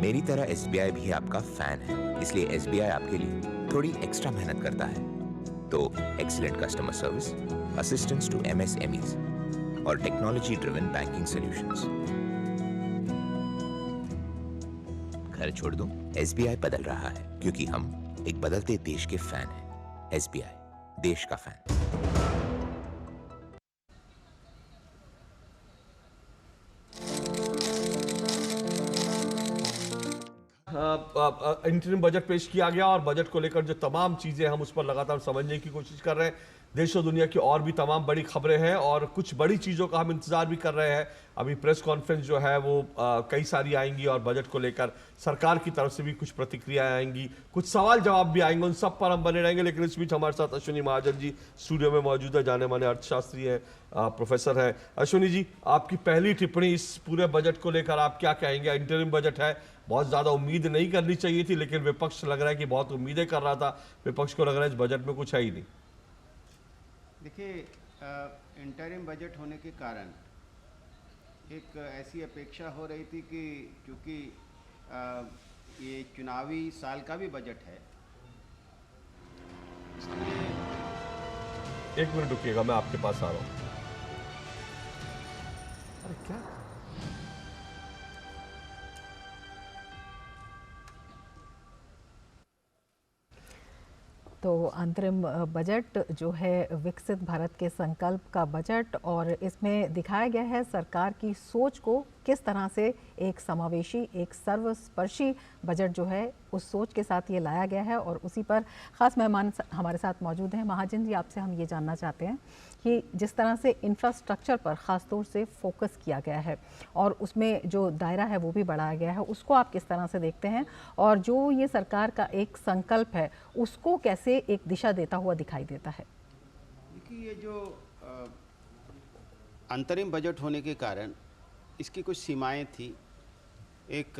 मेरी तरह एसबीआई भी आपका फैन है, इसलिए एसबीआई आपके लिए थोड़ी एक्स्ट्रा मेहनत करता है। तो excellent customer service, assistance to MSMEs और टेक्नोलॉजी ड्रिवन बैंकिंग सॉल्यूशंस। घर छोड़ दूं, एसबीआई बदल रहा है क्योंकि हम एक बदलते देश के फैन हैं। एसबीआई, देश का फैन। इंटरिम बजट पेश किया गया और बजट को लेकर जो तमाम चीजें हम उस पर लगातार समझने की कोशिश कर रहे हैं। देश और दुनिया की और भी तमाम बड़ी खबरें हैं और कुछ बड़ी चीजों का हम इंतजार भी कर रहे हैं। अभी प्रेस कॉन्फ्रेंस जो है वो कई सारी आएंगी और बजट को लेकर सरकार की तरफ से भी कुछ प्रतिक्रियाएं आएंगी, कुछ सवाल जवाब भी आएंगे, उन सब पर हम बने रहेंगे। लेकिन इस बीच हमारे साथ अश्विनी महाजन जी स्टूडियो में मौजूद है, जाने माने अर्थशास्त्री हैं, प्रोफेसर है। अश्विनी जी, आपकी पहली टिप्पणी इस पूरे बजट को लेकर आप क्या कहेंगे? इंटरिम बजट है, बहुत ज्यादा उम्मीद नहीं करनी चाहिए थी, लेकिन विपक्ष लग रहा है कि बहुत उम्मीदें कर रहा था, विपक्ष को लग रहा है इस बजट में कुछ है ही नहीं। देखिए, इंटरिम बजट होने के कारण एक ऐसी अपेक्षा हो रही थी कि क्योंकि ये चुनावी साल का भी बजट है, एक मिनट रुकिएगा, मैं आपके पास आ रहा हूं। अरे क्या तो अंतरिम बजट जो है विकसित भारत के संकल्प का बजट, और इसमें दिखाया गया है सरकार की सोच को किस तरह से एक समावेशी, एक सर्वस्पर्शी बजट जो है उस सोच के साथ ये लाया गया है। और उसी पर ख़ास मेहमान हमारे साथ मौजूद हैं। महाजन जी, आपसे हम ये जानना चाहते हैं कि जिस तरह से इंफ्रास्ट्रक्चर पर ख़ास तौर से फोकस किया गया है और उसमें जो दायरा है वो भी बढ़ाया गया है, उसको आप किस तरह से देखते हैं? और जो ये सरकार का एक संकल्प है उसको कैसे एक दिशा देता हुआ दिखाई देता है? देखिए, ये जो अंतरिम बजट होने के कारण इसकी कुछ सीमाएं थी। एक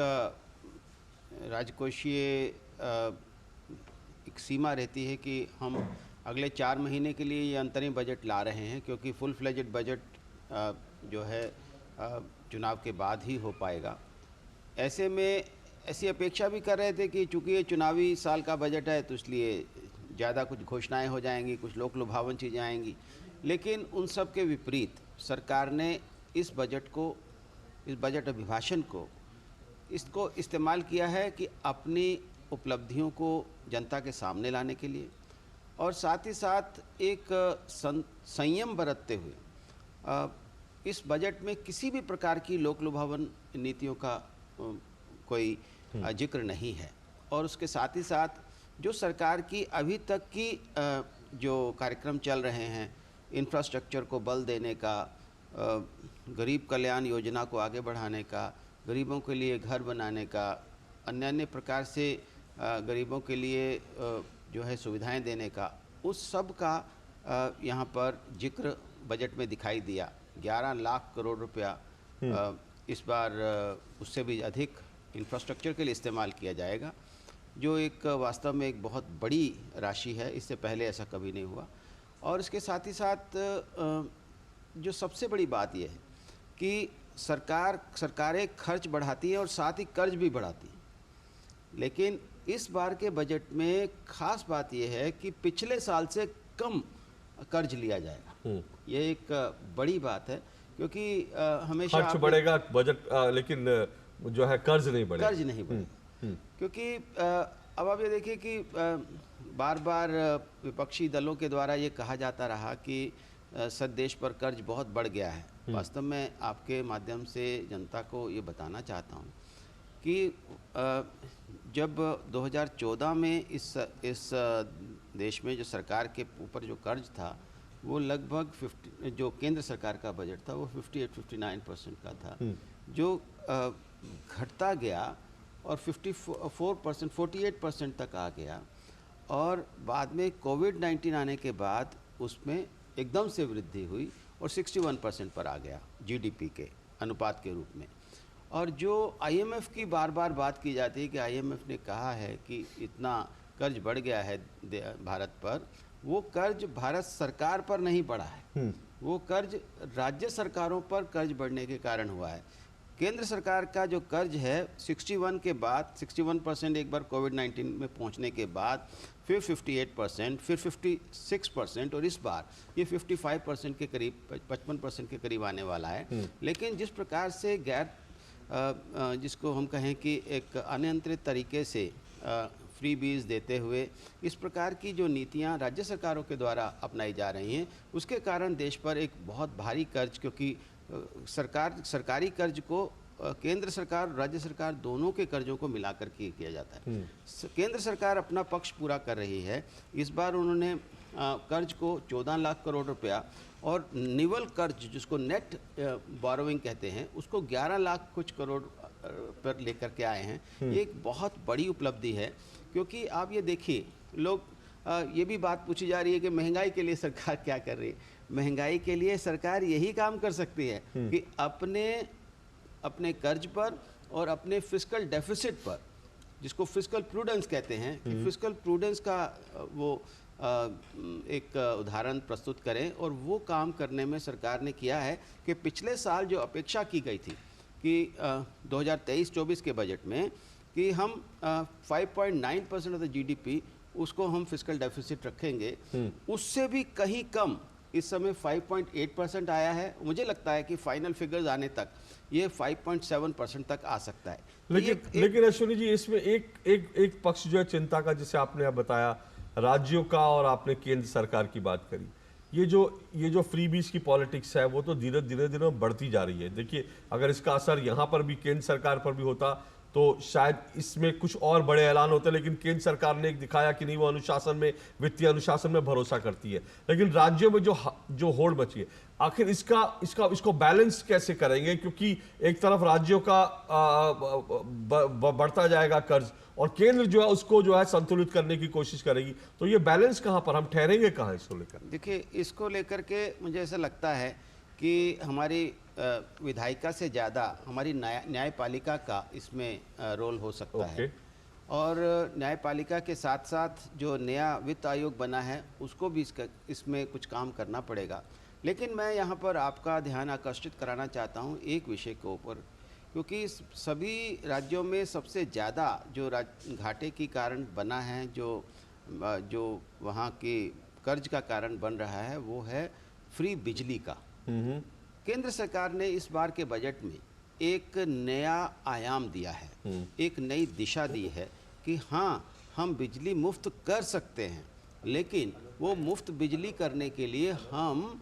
राजकोषीय एक सीमा रहती है कि हम अगले 4 महीने के लिए ये अंतरिम बजट ला रहे हैं, क्योंकि फुल फ्लेजेड बजट जो है चुनाव के बाद ही हो पाएगा। ऐसे में ऐसी अपेक्षा भी कर रहे थे कि चूँकि ये चुनावी साल का बजट है तो इसलिए ज़्यादा कुछ घोषणाएं हो जाएंगी, कुछ लोक लुभावन चीज़ें आएंगी। लेकिन उन सब के विपरीत सरकार ने इस बजट को, इस बजट अभिभाषण को, इसको इस्तेमाल किया है कि अपनी उपलब्धियों को जनता के सामने लाने के लिए, और साथ ही साथ एक संयम बरतते हुए इस बजट में किसी भी प्रकार की लोक लुभावन नीतियों का कोई जिक्र नहीं है। और उसके साथ ही साथ जो सरकार की अभी तक की जो कार्यक्रम चल रहे हैं, इंफ्रास्ट्रक्चर को बल देने का, गरीब कल्याण योजना को आगे बढ़ाने का, गरीबों के लिए घर बनाने का, अन्य अन्य प्रकार से गरीबों के लिए जो है सुविधाएं देने का, उस सब का यहाँ पर जिक्र बजट में दिखाई दिया। 11 लाख करोड़ रुपया इस बार उससे भी अधिक इंफ्रास्ट्रक्चर के लिए इस्तेमाल किया जाएगा, जो एक वास्तव में एक बहुत बड़ी राशि है। इससे पहले ऐसा कभी नहीं हुआ। और इसके साथ ही साथ जो सबसे बड़ी बात यह है कि सरकारें खर्च बढ़ाती है और साथ ही कर्ज भी बढ़ाती है। लेकिन इस बार के बजट में खास बात यह है कि पिछले साल से कम कर्ज लिया जाएगा। ये एक बड़ी बात है, क्योंकि हमेशा खर्च बढ़ेगा बजट, लेकिन जो है कर्ज नहीं बढ़ेगा। कर्ज नहीं बढ़ेगा, क्योंकि अब आप ये देखिए कि बार बार विपक्षी दलों के द्वारा ये कहा जाता रहा कि देश पर कर्ज बहुत बढ़ गया है। वास्तव में आपके माध्यम से जनता को ये बताना चाहता हूँ कि जब 2014 में इस देश में जो सरकार के ऊपर जो कर्ज था वो लगभग 50, जो केंद्र सरकार का बजट था वो 58-59% का था, जो घटता गया और 54%, 48% तक आ गया। और बाद में कोविड-19 आने के बाद उसमें एकदम से वृद्धि हुई और 61% पर आ गया जीडीपी के अनुपात के रूप में। और जो IMF की बार बार बात की जाती है कि IMF ने कहा है कि इतना कर्ज बढ़ गया है भारत पर, वो कर्ज भारत सरकार पर नहीं बढ़ा है, वो कर्ज राज्य सरकारों पर कर्ज बढ़ने के कारण हुआ है। केंद्र सरकार का जो कर्ज है 61 के बाद 61% एक बार कोविड-19 में पहुंचने के बाद, फिर 58%, फिर 56% और इस बार ये 55% के करीब 55% के करीब आने वाला है। लेकिन जिस प्रकार से जिसको हम कहें कि एक अनियंत्रित तरीके से फ्री बीज देते हुए इस प्रकार की जो नीतियां राज्य सरकारों के द्वारा अपनाई जा रही हैं, उसके कारण देश पर एक बहुत भारी कर्ज, क्योंकि सरकारी कर्ज को केंद्र सरकार और राज्य सरकार दोनों के कर्जों को मिलाकर के किया जाता है। केंद्र सरकार अपना पक्ष पूरा कर रही है। इस बार उन्होंने कर्ज को 14 लाख करोड़ रुपया और निवल कर्ज जिसको नेट बोरोइंग कहते हैं उसको 11 लाख कुछ करोड़ पर लेकर के आए हैं। ये एक बहुत बड़ी उपलब्धि है, क्योंकि आप ये देखिए, लोग ये भी बात पूछी जा रही है कि महंगाई के लिए सरकार क्या कर रही है। महंगाई के लिए सरकार यही काम कर सकती है कि अपने कर्ज पर और अपने फिस्कल डेफिसिट पर, जिसको फिस्कल प्रूडेंस कहते हैं, कि फिस्कल प्रूडेंस का वो एक उदाहरण प्रस्तुत करें। और वो काम करने में सरकार ने किया है कि पिछले साल जो अपेक्षा की गई थी कि 2023-24 के बजट में कि हम 5.9% ऑफ द GDP उसको हम फिस्कल डेफिसिट रखेंगे, उससे भी कहीं कम इस समय 5.8% आया है। मुझे लगता है कि फाइनल फिगर्स आने तक ये 5.7% तक आ सकता है। लेकिन अश्विनी जी, इसमें एक पक्ष जो है चिंता का, जिसे आपने अब बताया, राज्यों का, और आपने केंद्र सरकार की बात करी। ये जो फ्रीबीज की पॉलिटिक्स है वो तो धीरे धीरे बढ़ती जा रही है। देखिए, अगर इसका असर यहाँ पर भी केंद्र सरकार पर भी होता तो शायद इसमें कुछ और बड़े ऐलान होते, लेकिन केंद्र सरकार ने एक दिखाया कि नहीं, वो अनुशासन में, वित्तीय अनुशासन में भरोसा करती है। लेकिन राज्यों में जो होड़ मची है, आखिर इसको बैलेंस कैसे करेंगे? क्योंकि एक तरफ राज्यों का बढ़ता जाएगा कर्ज और केंद्र जो है उसको जो है संतुलित करने की कोशिश करेगी, तो ये बैलेंस कहाँ पर, हम ठहरेंगे कहाँ इसको लेकर? देखिए, इसको लेकर के मुझे ऐसा लगता है कि हमारी विधायिका से ज़्यादा हमारी न्यायपालिका का इसमें रोल हो सकता है। और न्यायपालिका के साथ साथ जो नया वित्त आयोग बना है उसको भी इसमें कुछ काम करना पड़ेगा। लेकिन मैं यहाँ पर आपका ध्यान आकर्षित कराना चाहता हूँ एक विषय के ऊपर, क्योंकि सभी राज्यों में सबसे ज़्यादा जो घाटे की कारण बना है, जो वहाँ के कर्ज का कारण बन रहा है, वो है फ्री बिजली का। केंद्र सरकार ने इस बार के बजट में एक नया आयाम दिया है, एक नई दिशा दी है कि हाँ, हम बिजली मुफ्त कर सकते हैं, लेकिन वो मुफ्त बिजली करने के लिए हम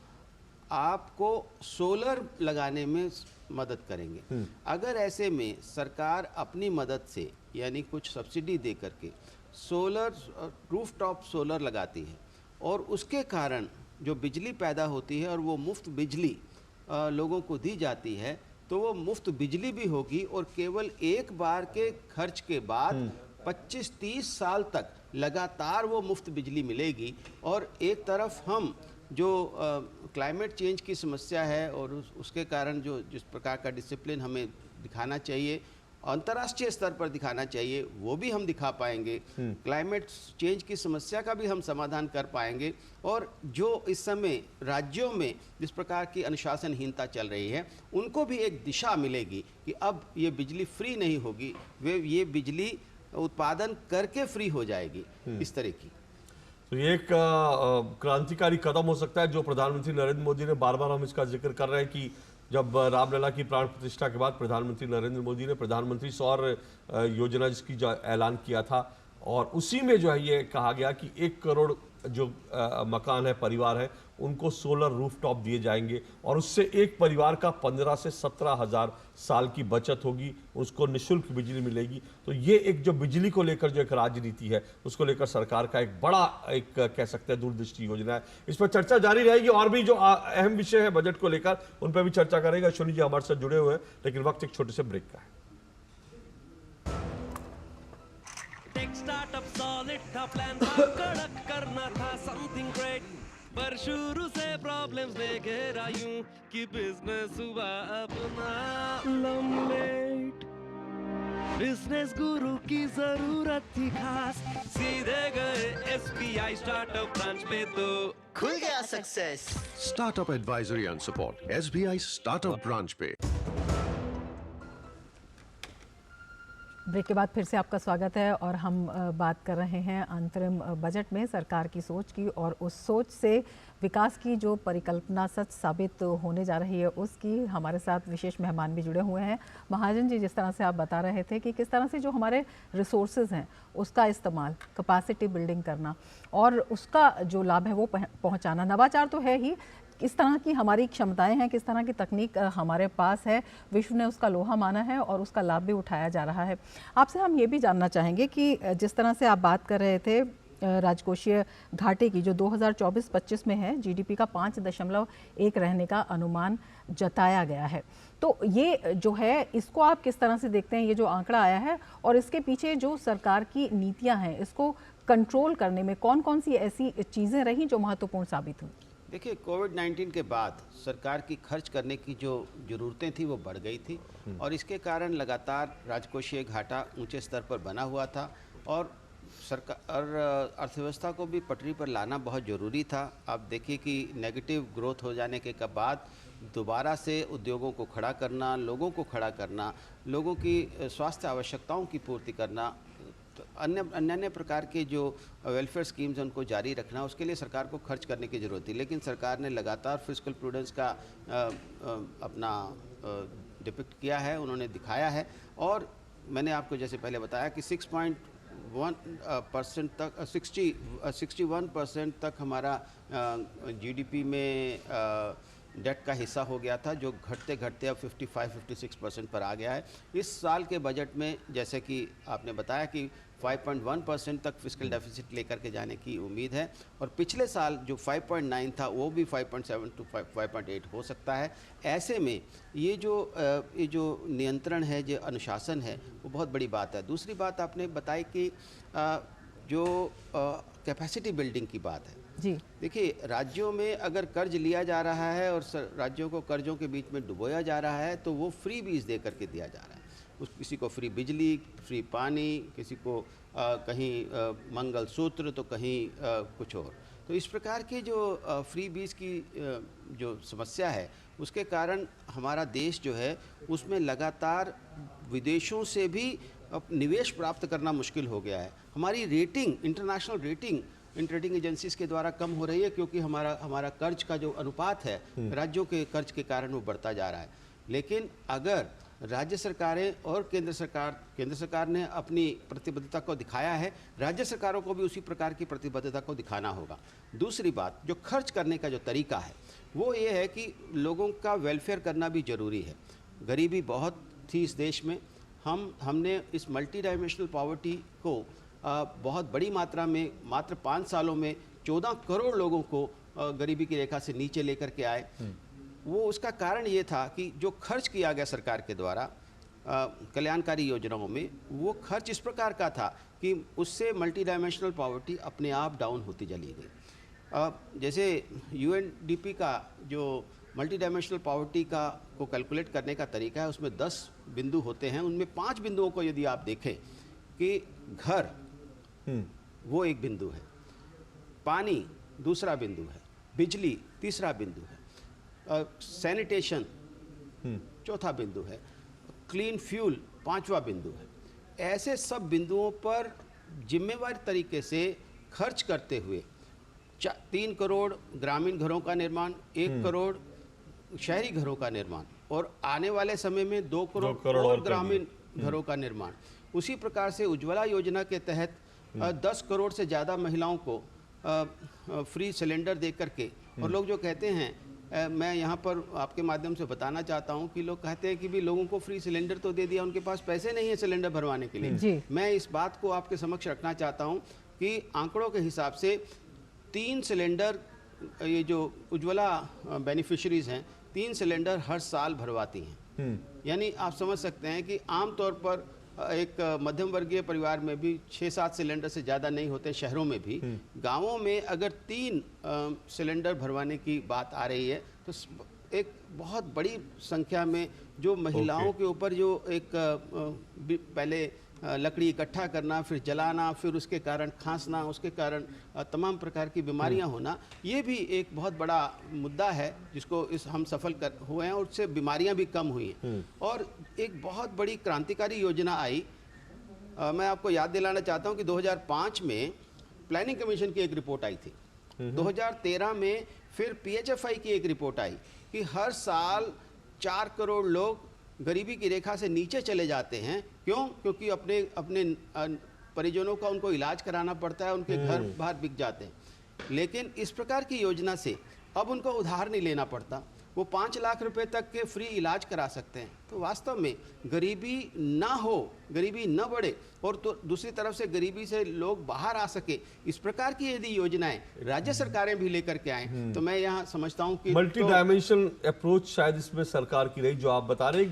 आपको सोलर लगाने में मदद करेंगे। अगर ऐसे में सरकार अपनी मदद से, यानी कुछ सब्सिडी दे करके सोलर, रूफटॉप सोलर लगाती है और उसके कारण जो बिजली पैदा होती है और वो मुफ्त बिजली लोगों को दी जाती है, तो वो मुफ्त बिजली भी होगी और केवल एक बार के खर्च के बाद 25-30 साल तक लगातार वो मुफ्त बिजली मिलेगी। और एक तरफ हम जो क्लाइमेट चेंज की समस्या है और उसके कारण जिस प्रकार का डिसिप्लिन हमें दिखाना चाहिए, अंतर्राष्ट्रीय स्तर पर दिखाना चाहिए, वो भी हम दिखा पाएंगे। क्लाइमेट चेंज की समस्या का भी हम समाधान कर पाएंगे। और जो इस समय राज्यों में जिस प्रकार की अनुशासनहीनता चल रही है, उनको भी एक दिशा मिलेगी कि अब ये बिजली फ्री नहीं होगी, ये बिजली उत्पादन करके फ्री हो जाएगी, इस तरह की। तो ये एक क्रांतिकारी कदम हो सकता है जो प्रधानमंत्री नरेंद्र मोदी ने, बार बार हम इसका जिक्र कर रहे हैं कि जब रामलला की प्राण प्रतिष्ठा के बाद प्रधानमंत्री नरेंद्र मोदी ने प्रधानमंत्री सौर योजना जिसकी जो ऐलान किया था, और उसी में जो है ये कहा गया कि 1 करोड़ जो मकान है, परिवार है, उनको सोलर रूफटॉप दिए जाएंगे और उससे एक परिवार का 15 से 17 हज़ार साल की बचत होगी, उसको निःशुल्क बिजली मिलेगी। तो ये एक जो बिजली को लेकर जो एक राजनीति है, उसको लेकर सरकार का एक बड़ा, एक कह सकते हैं दूरदृष्टि योजना है। इस पर चर्चा जारी रहेगी और भी जो अहम विषय है बजट को लेकर, उन पर भी चर्चा करेगा। अश्विनी जी हमारे साथ जुड़े हुए हैं, लेकिन वक्त एक छोटे से ब्रेक का है। स्टार्टअप सॉलिड था, प्लान था कड़क, करना था समथिंग ग्रेट। पर शुरू से प्रॉब्लम्स ने घेरा यूं कि बिजनेस हुआ अपना लमलेट। बिजनेस गुरु की जरूरत थी खास, सीधे गए SBI स्टार्टअप ब्रांच पे तो खुल गया success. Startup advisory and support SBI Startup Branch पे। ब्रेक के बाद फिर से आपका स्वागत है और हम बात कर रहे हैं अंतरिम बजट में सरकार की सोच की, और उस सोच से विकास की जो परिकल्पना सच साबित होने जा रही है उसकी। हमारे साथ विशेष मेहमान भी जुड़े हुए हैं। महाजन जी, जिस तरह से आप बता रहे थे कि किस तरह से जो हमारे रिसोर्सेज हैं उसका इस्तेमाल, कैपेसिटी बिल्डिंग करना और उसका जो लाभ है वो पहुंचाना, नवाचार तो है ही, किस तरह की हमारी क्षमताएं हैं, किस तरह की तकनीक हमारे पास है, विश्व ने उसका लोहा माना है और उसका लाभ भी उठाया जा रहा है। आपसे हम ये भी जानना चाहेंगे कि जिस तरह से आप बात कर रहे थे राजकोषीय घाटे की जो 2024-25 में है, जीडीपी का 5.1 रहने का अनुमान जताया गया है, तो ये जो है इसको आप किस तरह से देखते हैं, ये जो आंकड़ा आया है और इसके पीछे जो सरकार की नीतियां हैं इसको कंट्रोल करने में कौन कौन सी ऐसी चीज़ें रहीं जो महत्वपूर्ण साबित हुई? देखिए, कोविड-19 के बाद सरकार की खर्च करने की जो ज़रूरतें थी वो बढ़ गई थी और इसके कारण लगातार राजकोषीय घाटा ऊंचे स्तर पर बना हुआ था और सरकार अर्थव्यवस्था को भी पटरी पर लाना बहुत ज़रूरी था। आप देखिए कि नेगेटिव ग्रोथ हो जाने के बाद दोबारा से उद्योगों को खड़ा करना, लोगों को खड़ा करना, लोगों की स्वास्थ्य आवश्यकताओं की पूर्ति करना, तो अन्य प्रकार के जो वेलफेयर स्कीम्स हैं उनको जारी रखना, उसके लिए सरकार को खर्च करने की ज़रूरत थी। लेकिन सरकार ने लगातार फिस्कल प्रूडेंस का अपना डिपिक्ट किया है, उन्होंने दिखाया है और मैंने आपको जैसे पहले बताया कि 61% तक हमारा जीडीपी में डेट का हिस्सा हो गया था, जो घटते घटते अब 55-56% पर आ गया है। इस साल के बजट में जैसे कि आपने बताया कि 5.1% तक फिस्कल डेफिसिट लेकर के जाने की उम्मीद है और पिछले साल जो 5.9 था वो भी 5.7 to 5.8 हो सकता है। ऐसे में ये जो नियंत्रण है, जो अनुशासन है, वो बहुत बड़ी बात है। दूसरी बात आपने बताई कि जो कैपेसिटी बिल्डिंग की बात है जी। देखिए, राज्यों में अगर कर्ज लिया जा रहा है और राज्यों को कर्जों के बीच में डुबोया जा रहा है तो वो फ्री बीज दे करके दिया जा रहा है। किसी को फ्री बिजली, फ्री पानी, किसी को कहीं मंगलसूत्र तो कहीं कुछ और। तो इस प्रकार के जो फ्री बीज की जो समस्या है उसके कारण हमारा देश जो है उसमें लगातार विदेशों से भी निवेश प्राप्त करना मुश्किल हो गया है। हमारी रेटिंग, इंटरनेशनल रेटिंग एजेंसीज के द्वारा कम हो रही है क्योंकि हमारा कर्ज का जो अनुपात है राज्यों के कर्ज के कारण वो बढ़ता जा रहा है। लेकिन अगर राज्य सरकारें और केंद्र सरकार ने अपनी प्रतिबद्धता को दिखाया है, राज्य सरकारों को भी उसी प्रकार की प्रतिबद्धता को दिखाना होगा। दूसरी बात, जो खर्च करने का जो तरीका है वो ये है कि लोगों का वेलफेयर करना भी ज़रूरी है। गरीबी बहुत थी इस देश में, हमने इस मल्टी डायमेंशनल पॉवर्टी को बहुत बड़ी मात्रा में मात्र 5 सालों में 14 करोड़ लोगों को गरीबी की रेखा से नीचे लेकर के आए। वो उसका कारण ये था कि जो खर्च किया गया सरकार के द्वारा कल्याणकारी योजनाओं में, वो खर्च इस प्रकार का था कि उससे मल्टी डायमेंशनल पॉवर्टी अपने आप डाउन होती चली गई। जैसे UNDP का जो मल्टी डायमेंशनल पॉवर्टी को कैलकुलेट करने का तरीका है, उसमें 10 बिंदु होते हैं। उनमें 5 बिंदुओं को यदि आप देखें कि घर वो एक बिंदु है, पानी दूसरा बिंदु है, बिजली तीसरा बिंदु है, सैनिटेशन चौथा बिंदु है, क्लीन फ्यूल 5वां बिंदु है। ऐसे सब बिंदुओं पर जिम्मेवार तरीके से खर्च करते हुए 3 करोड़ ग्रामीण घरों का निर्माण, 1 करोड़ शहरी घरों का निर्माण और आने वाले समय में 2 करोड़ और ग्रामीण घरों का निर्माण। उसी प्रकार से उज्ज्वला योजना के तहत 10 करोड़ से ज़्यादा महिलाओं को फ्री सिलेंडर दे करके, और लोग जो कहते हैं, मैं यहाँ पर आपके माध्यम से बताना चाहता हूँ कि लोग कहते हैं कि भी लोगों को फ्री सिलेंडर तो दे दिया, उनके पास पैसे नहीं है सिलेंडर भरवाने के लिए। मैं इस बात को आपके समक्ष रखना चाहता हूँ कि आंकड़ों के हिसाब से 3 सिलेंडर, ये जो उज्ज्वला बेनिफिशरीज हैं, 3 सिलेंडर हर साल भरवाती हैं। यानी आप समझ सकते हैं कि आमतौर पर एक मध्यम वर्गीय परिवार में भी 6-7 सिलेंडर से ज़्यादा नहीं होते, शहरों में भी। गांवों में अगर 3 सिलेंडर भरवाने की बात आ रही है तो एक बहुत बड़ी संख्या में जो महिलाओं के ऊपर जो एक पहले लकड़ी इकट्ठा करना, फिर जलाना, फिर उसके कारण खांसना, उसके कारण तमाम प्रकार की बीमारियां होना, ये भी एक बहुत बड़ा मुद्दा है जिसको हम सफल हुए हैं और उससे बीमारियां भी कम हुई हैं। और एक बहुत बड़ी क्रांतिकारी योजना आई, मैं आपको याद दिलाना चाहता हूं कि 2005 में प्लानिंग कमीशन की एक रिपोर्ट आई थी। 2013 में फिर PHFI की एक रिपोर्ट आई कि हर साल 4 करोड़ लोग गरीबी की रेखा से नीचे चले जाते हैं। क्यों? क्योंकि अपने परिजनों का उनको इलाज कराना पड़ता है, उनके घर बाहर बिक जाते हैं। लेकिन इस प्रकार की योजना से अब उनको उधार नहीं लेना पड़ता, वो 5 लाख रुपए तक के फ्री इलाज करा सकते हैं। तो वास्तव में गरीबी ना हो, गरीबी न बढ़े और तो दूसरी तरफ से गरीबी से लोग बाहर आ सके, इस प्रकार की यदि योजनाएं राज्य सरकारें भी लेकर के आए तो मैं यहाँ समझता हूँ कि मल्टी डायमेंशनल अप्रोच शायद इसमें सरकार की रही जो आप बता रहे।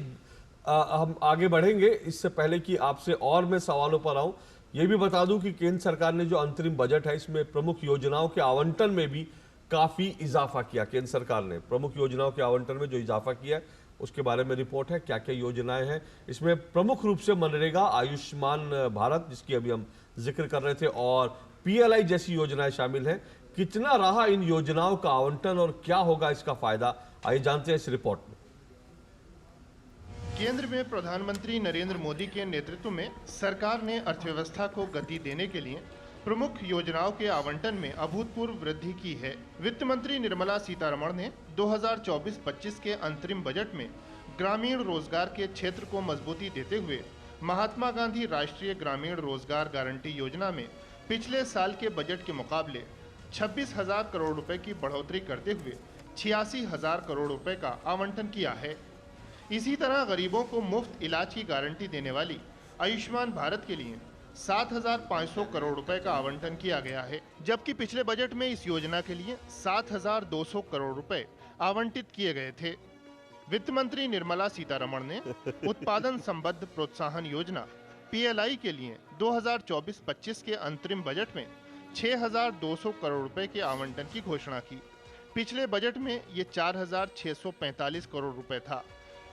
हम आगे बढ़ेंगे, इससे पहले कि आपसे और मैं सवालों पर आऊं, ये भी बता दूं कि केंद्र सरकार ने जो अंतरिम बजट है इसमें प्रमुख योजनाओं के आवंटन में भी काफी इजाफा किया। केंद्र सरकार ने प्रमुख योजनाओं के आवंटन में जो इजाफा किया है उसके बारे में रिपोर्ट है, क्या क्या योजनाएं हैं इसमें। प्रमुख रूप से मनरेगा, आयुष्मान भारत जिसकी अभी हम जिक्र कर रहे थे, और PLI जैसी योजनाएं शामिल हैं। कितना रहा इन योजनाओं का आवंटन और क्या होगा इसका फायदा, आइए जानते हैं इस रिपोर्ट में। केंद्र में प्रधानमंत्री नरेंद्र मोदी के नेतृत्व में सरकार ने अर्थव्यवस्था को गति देने के लिए प्रमुख योजनाओं के आवंटन में अभूतपूर्व वृद्धि की है। वित्त मंत्री निर्मला सीतारमण ने 2024-25 के अंतरिम बजट में ग्रामीण रोजगार के क्षेत्र को मजबूती देते हुए महात्मा गांधी राष्ट्रीय ग्रामीण रोजगार गारंटी योजना में पिछले साल के बजट के मुकाबले 26,000 करोड़ रुपए की बढ़ोतरी करते हुए 86,000 करोड़ रुपए का आवंटन किया है। इसी तरह गरीबों को मुफ्त इलाज की गारंटी देने वाली आयुष्मान भारत के लिए 7,500 करोड़ रुपए का आवंटन किया गया है, जबकि पिछले बजट में इस योजना के लिए 7,200 करोड़ रुपए आवंटित किए गए थे। वित्त मंत्री निर्मला सीतारमण ने उत्पादन संबद्ध प्रोत्साहन योजना PLI के लिए 2024-25 के अंतरिम बजट में 6,200 करोड़ रुपए के आवंटन की घोषणा की। पिछले बजट में ये 4,645 करोड़ रुपए था।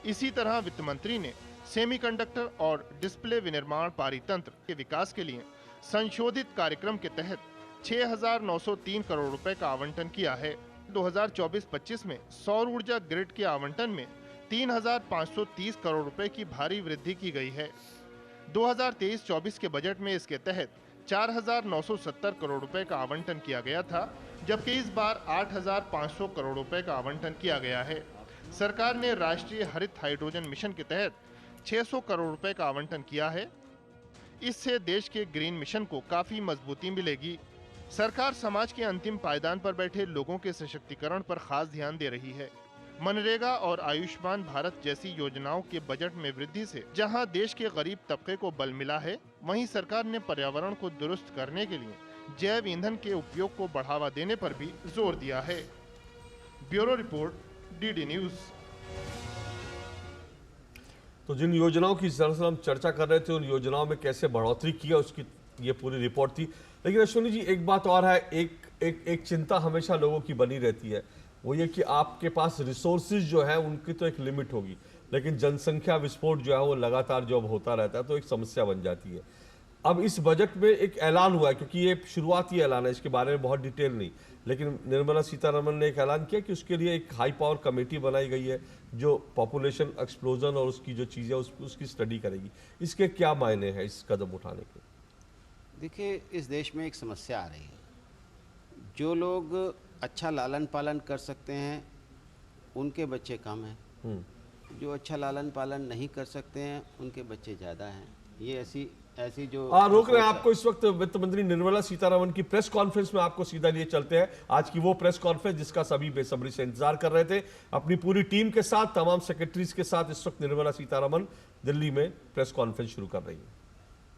इसी तरह वित्त मंत्री ने सेमीकंडक्टर और डिस्प्ले विनिर्माण पारितंत्र के विकास के लिए संशोधित कार्यक्रम के तहत 6,903 करोड़ रुपए का आवंटन किया है। 2024-25 में सौर ऊर्जा ग्रिड के आवंटन में 3,530 करोड़ रुपए की भारी वृद्धि की गई है। 2023-24 के बजट में इसके तहत 4,970 करोड़ रुपए का आवंटन किया गया था, जबकि इस बार 8,500 करोड़ रुपए का आवंटन किया गया है। सरकार ने राष्ट्रीय हरित हाइड्रोजन मिशन के तहत 600 करोड़ रुपए का आवंटन किया है। इससे देश के ग्रीन मिशन को काफी मजबूती मिलेगी। सरकार समाज के अंतिम पायदान पर बैठे लोगों के सशक्तिकरण पर खास ध्यान दे रही है। मनरेगा और आयुष्मान भारत जैसी योजनाओं के बजट में वृद्धि से जहां देश के गरीब तबके को बल मिला है, वहीं सरकार ने पर्यावरण को दुरुस्त करने के लिए जैव ईंधन के उपयोग को बढ़ावा देने पर भी जोर दिया है। Bureau report, DD news. तो जिन योजनाओं की दरअसल हम चर्चा कर रहे थे, उन योजनाओं में कैसे बढ़ोतरी किया उसकी ये पूरी रिपोर्ट थी। लेकिन अश्विनी जी, एक बात और है, एक चिंता हमेशा लोगों की बनी रहती है, वो ये कि आपके पास रिसोर्सेज जो है उनकी तो एक लिमिट होगी, लेकिन जनसंख्या विस्फोट जो है वो लगातार जो अब होता रहता है तो एक समस्या बन जाती है। अब इस बजट में एक ऐलान हुआ है, क्योंकि ये शुरुआती ऐलान है, इसके बारे में बहुत डिटेल नहीं, लेकिन निर्मला सीतारमण ने एक ऐलान किया कि उसके लिए एक हाई पावर कमेटी बनाई गई है जो पॉपुलेशन एक्सप्लोजन और उसकी जो चीज़ें उसकी स्टडी करेगी। इसके क्या मायने हैं इस कदम उठाने के? देखिए, इस देश में एक समस्या आ रही है। जो लोग अच्छा लालन पालन कर सकते हैं उनके बच्चे कम हैं, जो अच्छा लालन पालन नहीं कर सकते हैं उनके बच्चे ज़्यादा हैं। ये ऐसी जो रोक रहे हैं आपको इस वक्त वित्त मंत्री निर्मला सीतारमण की प्रेस कॉन्फ्रेंस में आपको सीधा लिए चलते हैं। आज की वो प्रेस कॉन्फ्रेंस जिसका सभी बेसब्री से इंतजार कर रहे थे। अपनी पूरी टीम के साथ, तमाम सेक्रेटरीज के साथ इस वक्त निर्मला सीतारमण दिल्ली में प्रेस कॉन्फ्रेंस शुरू कर रही है।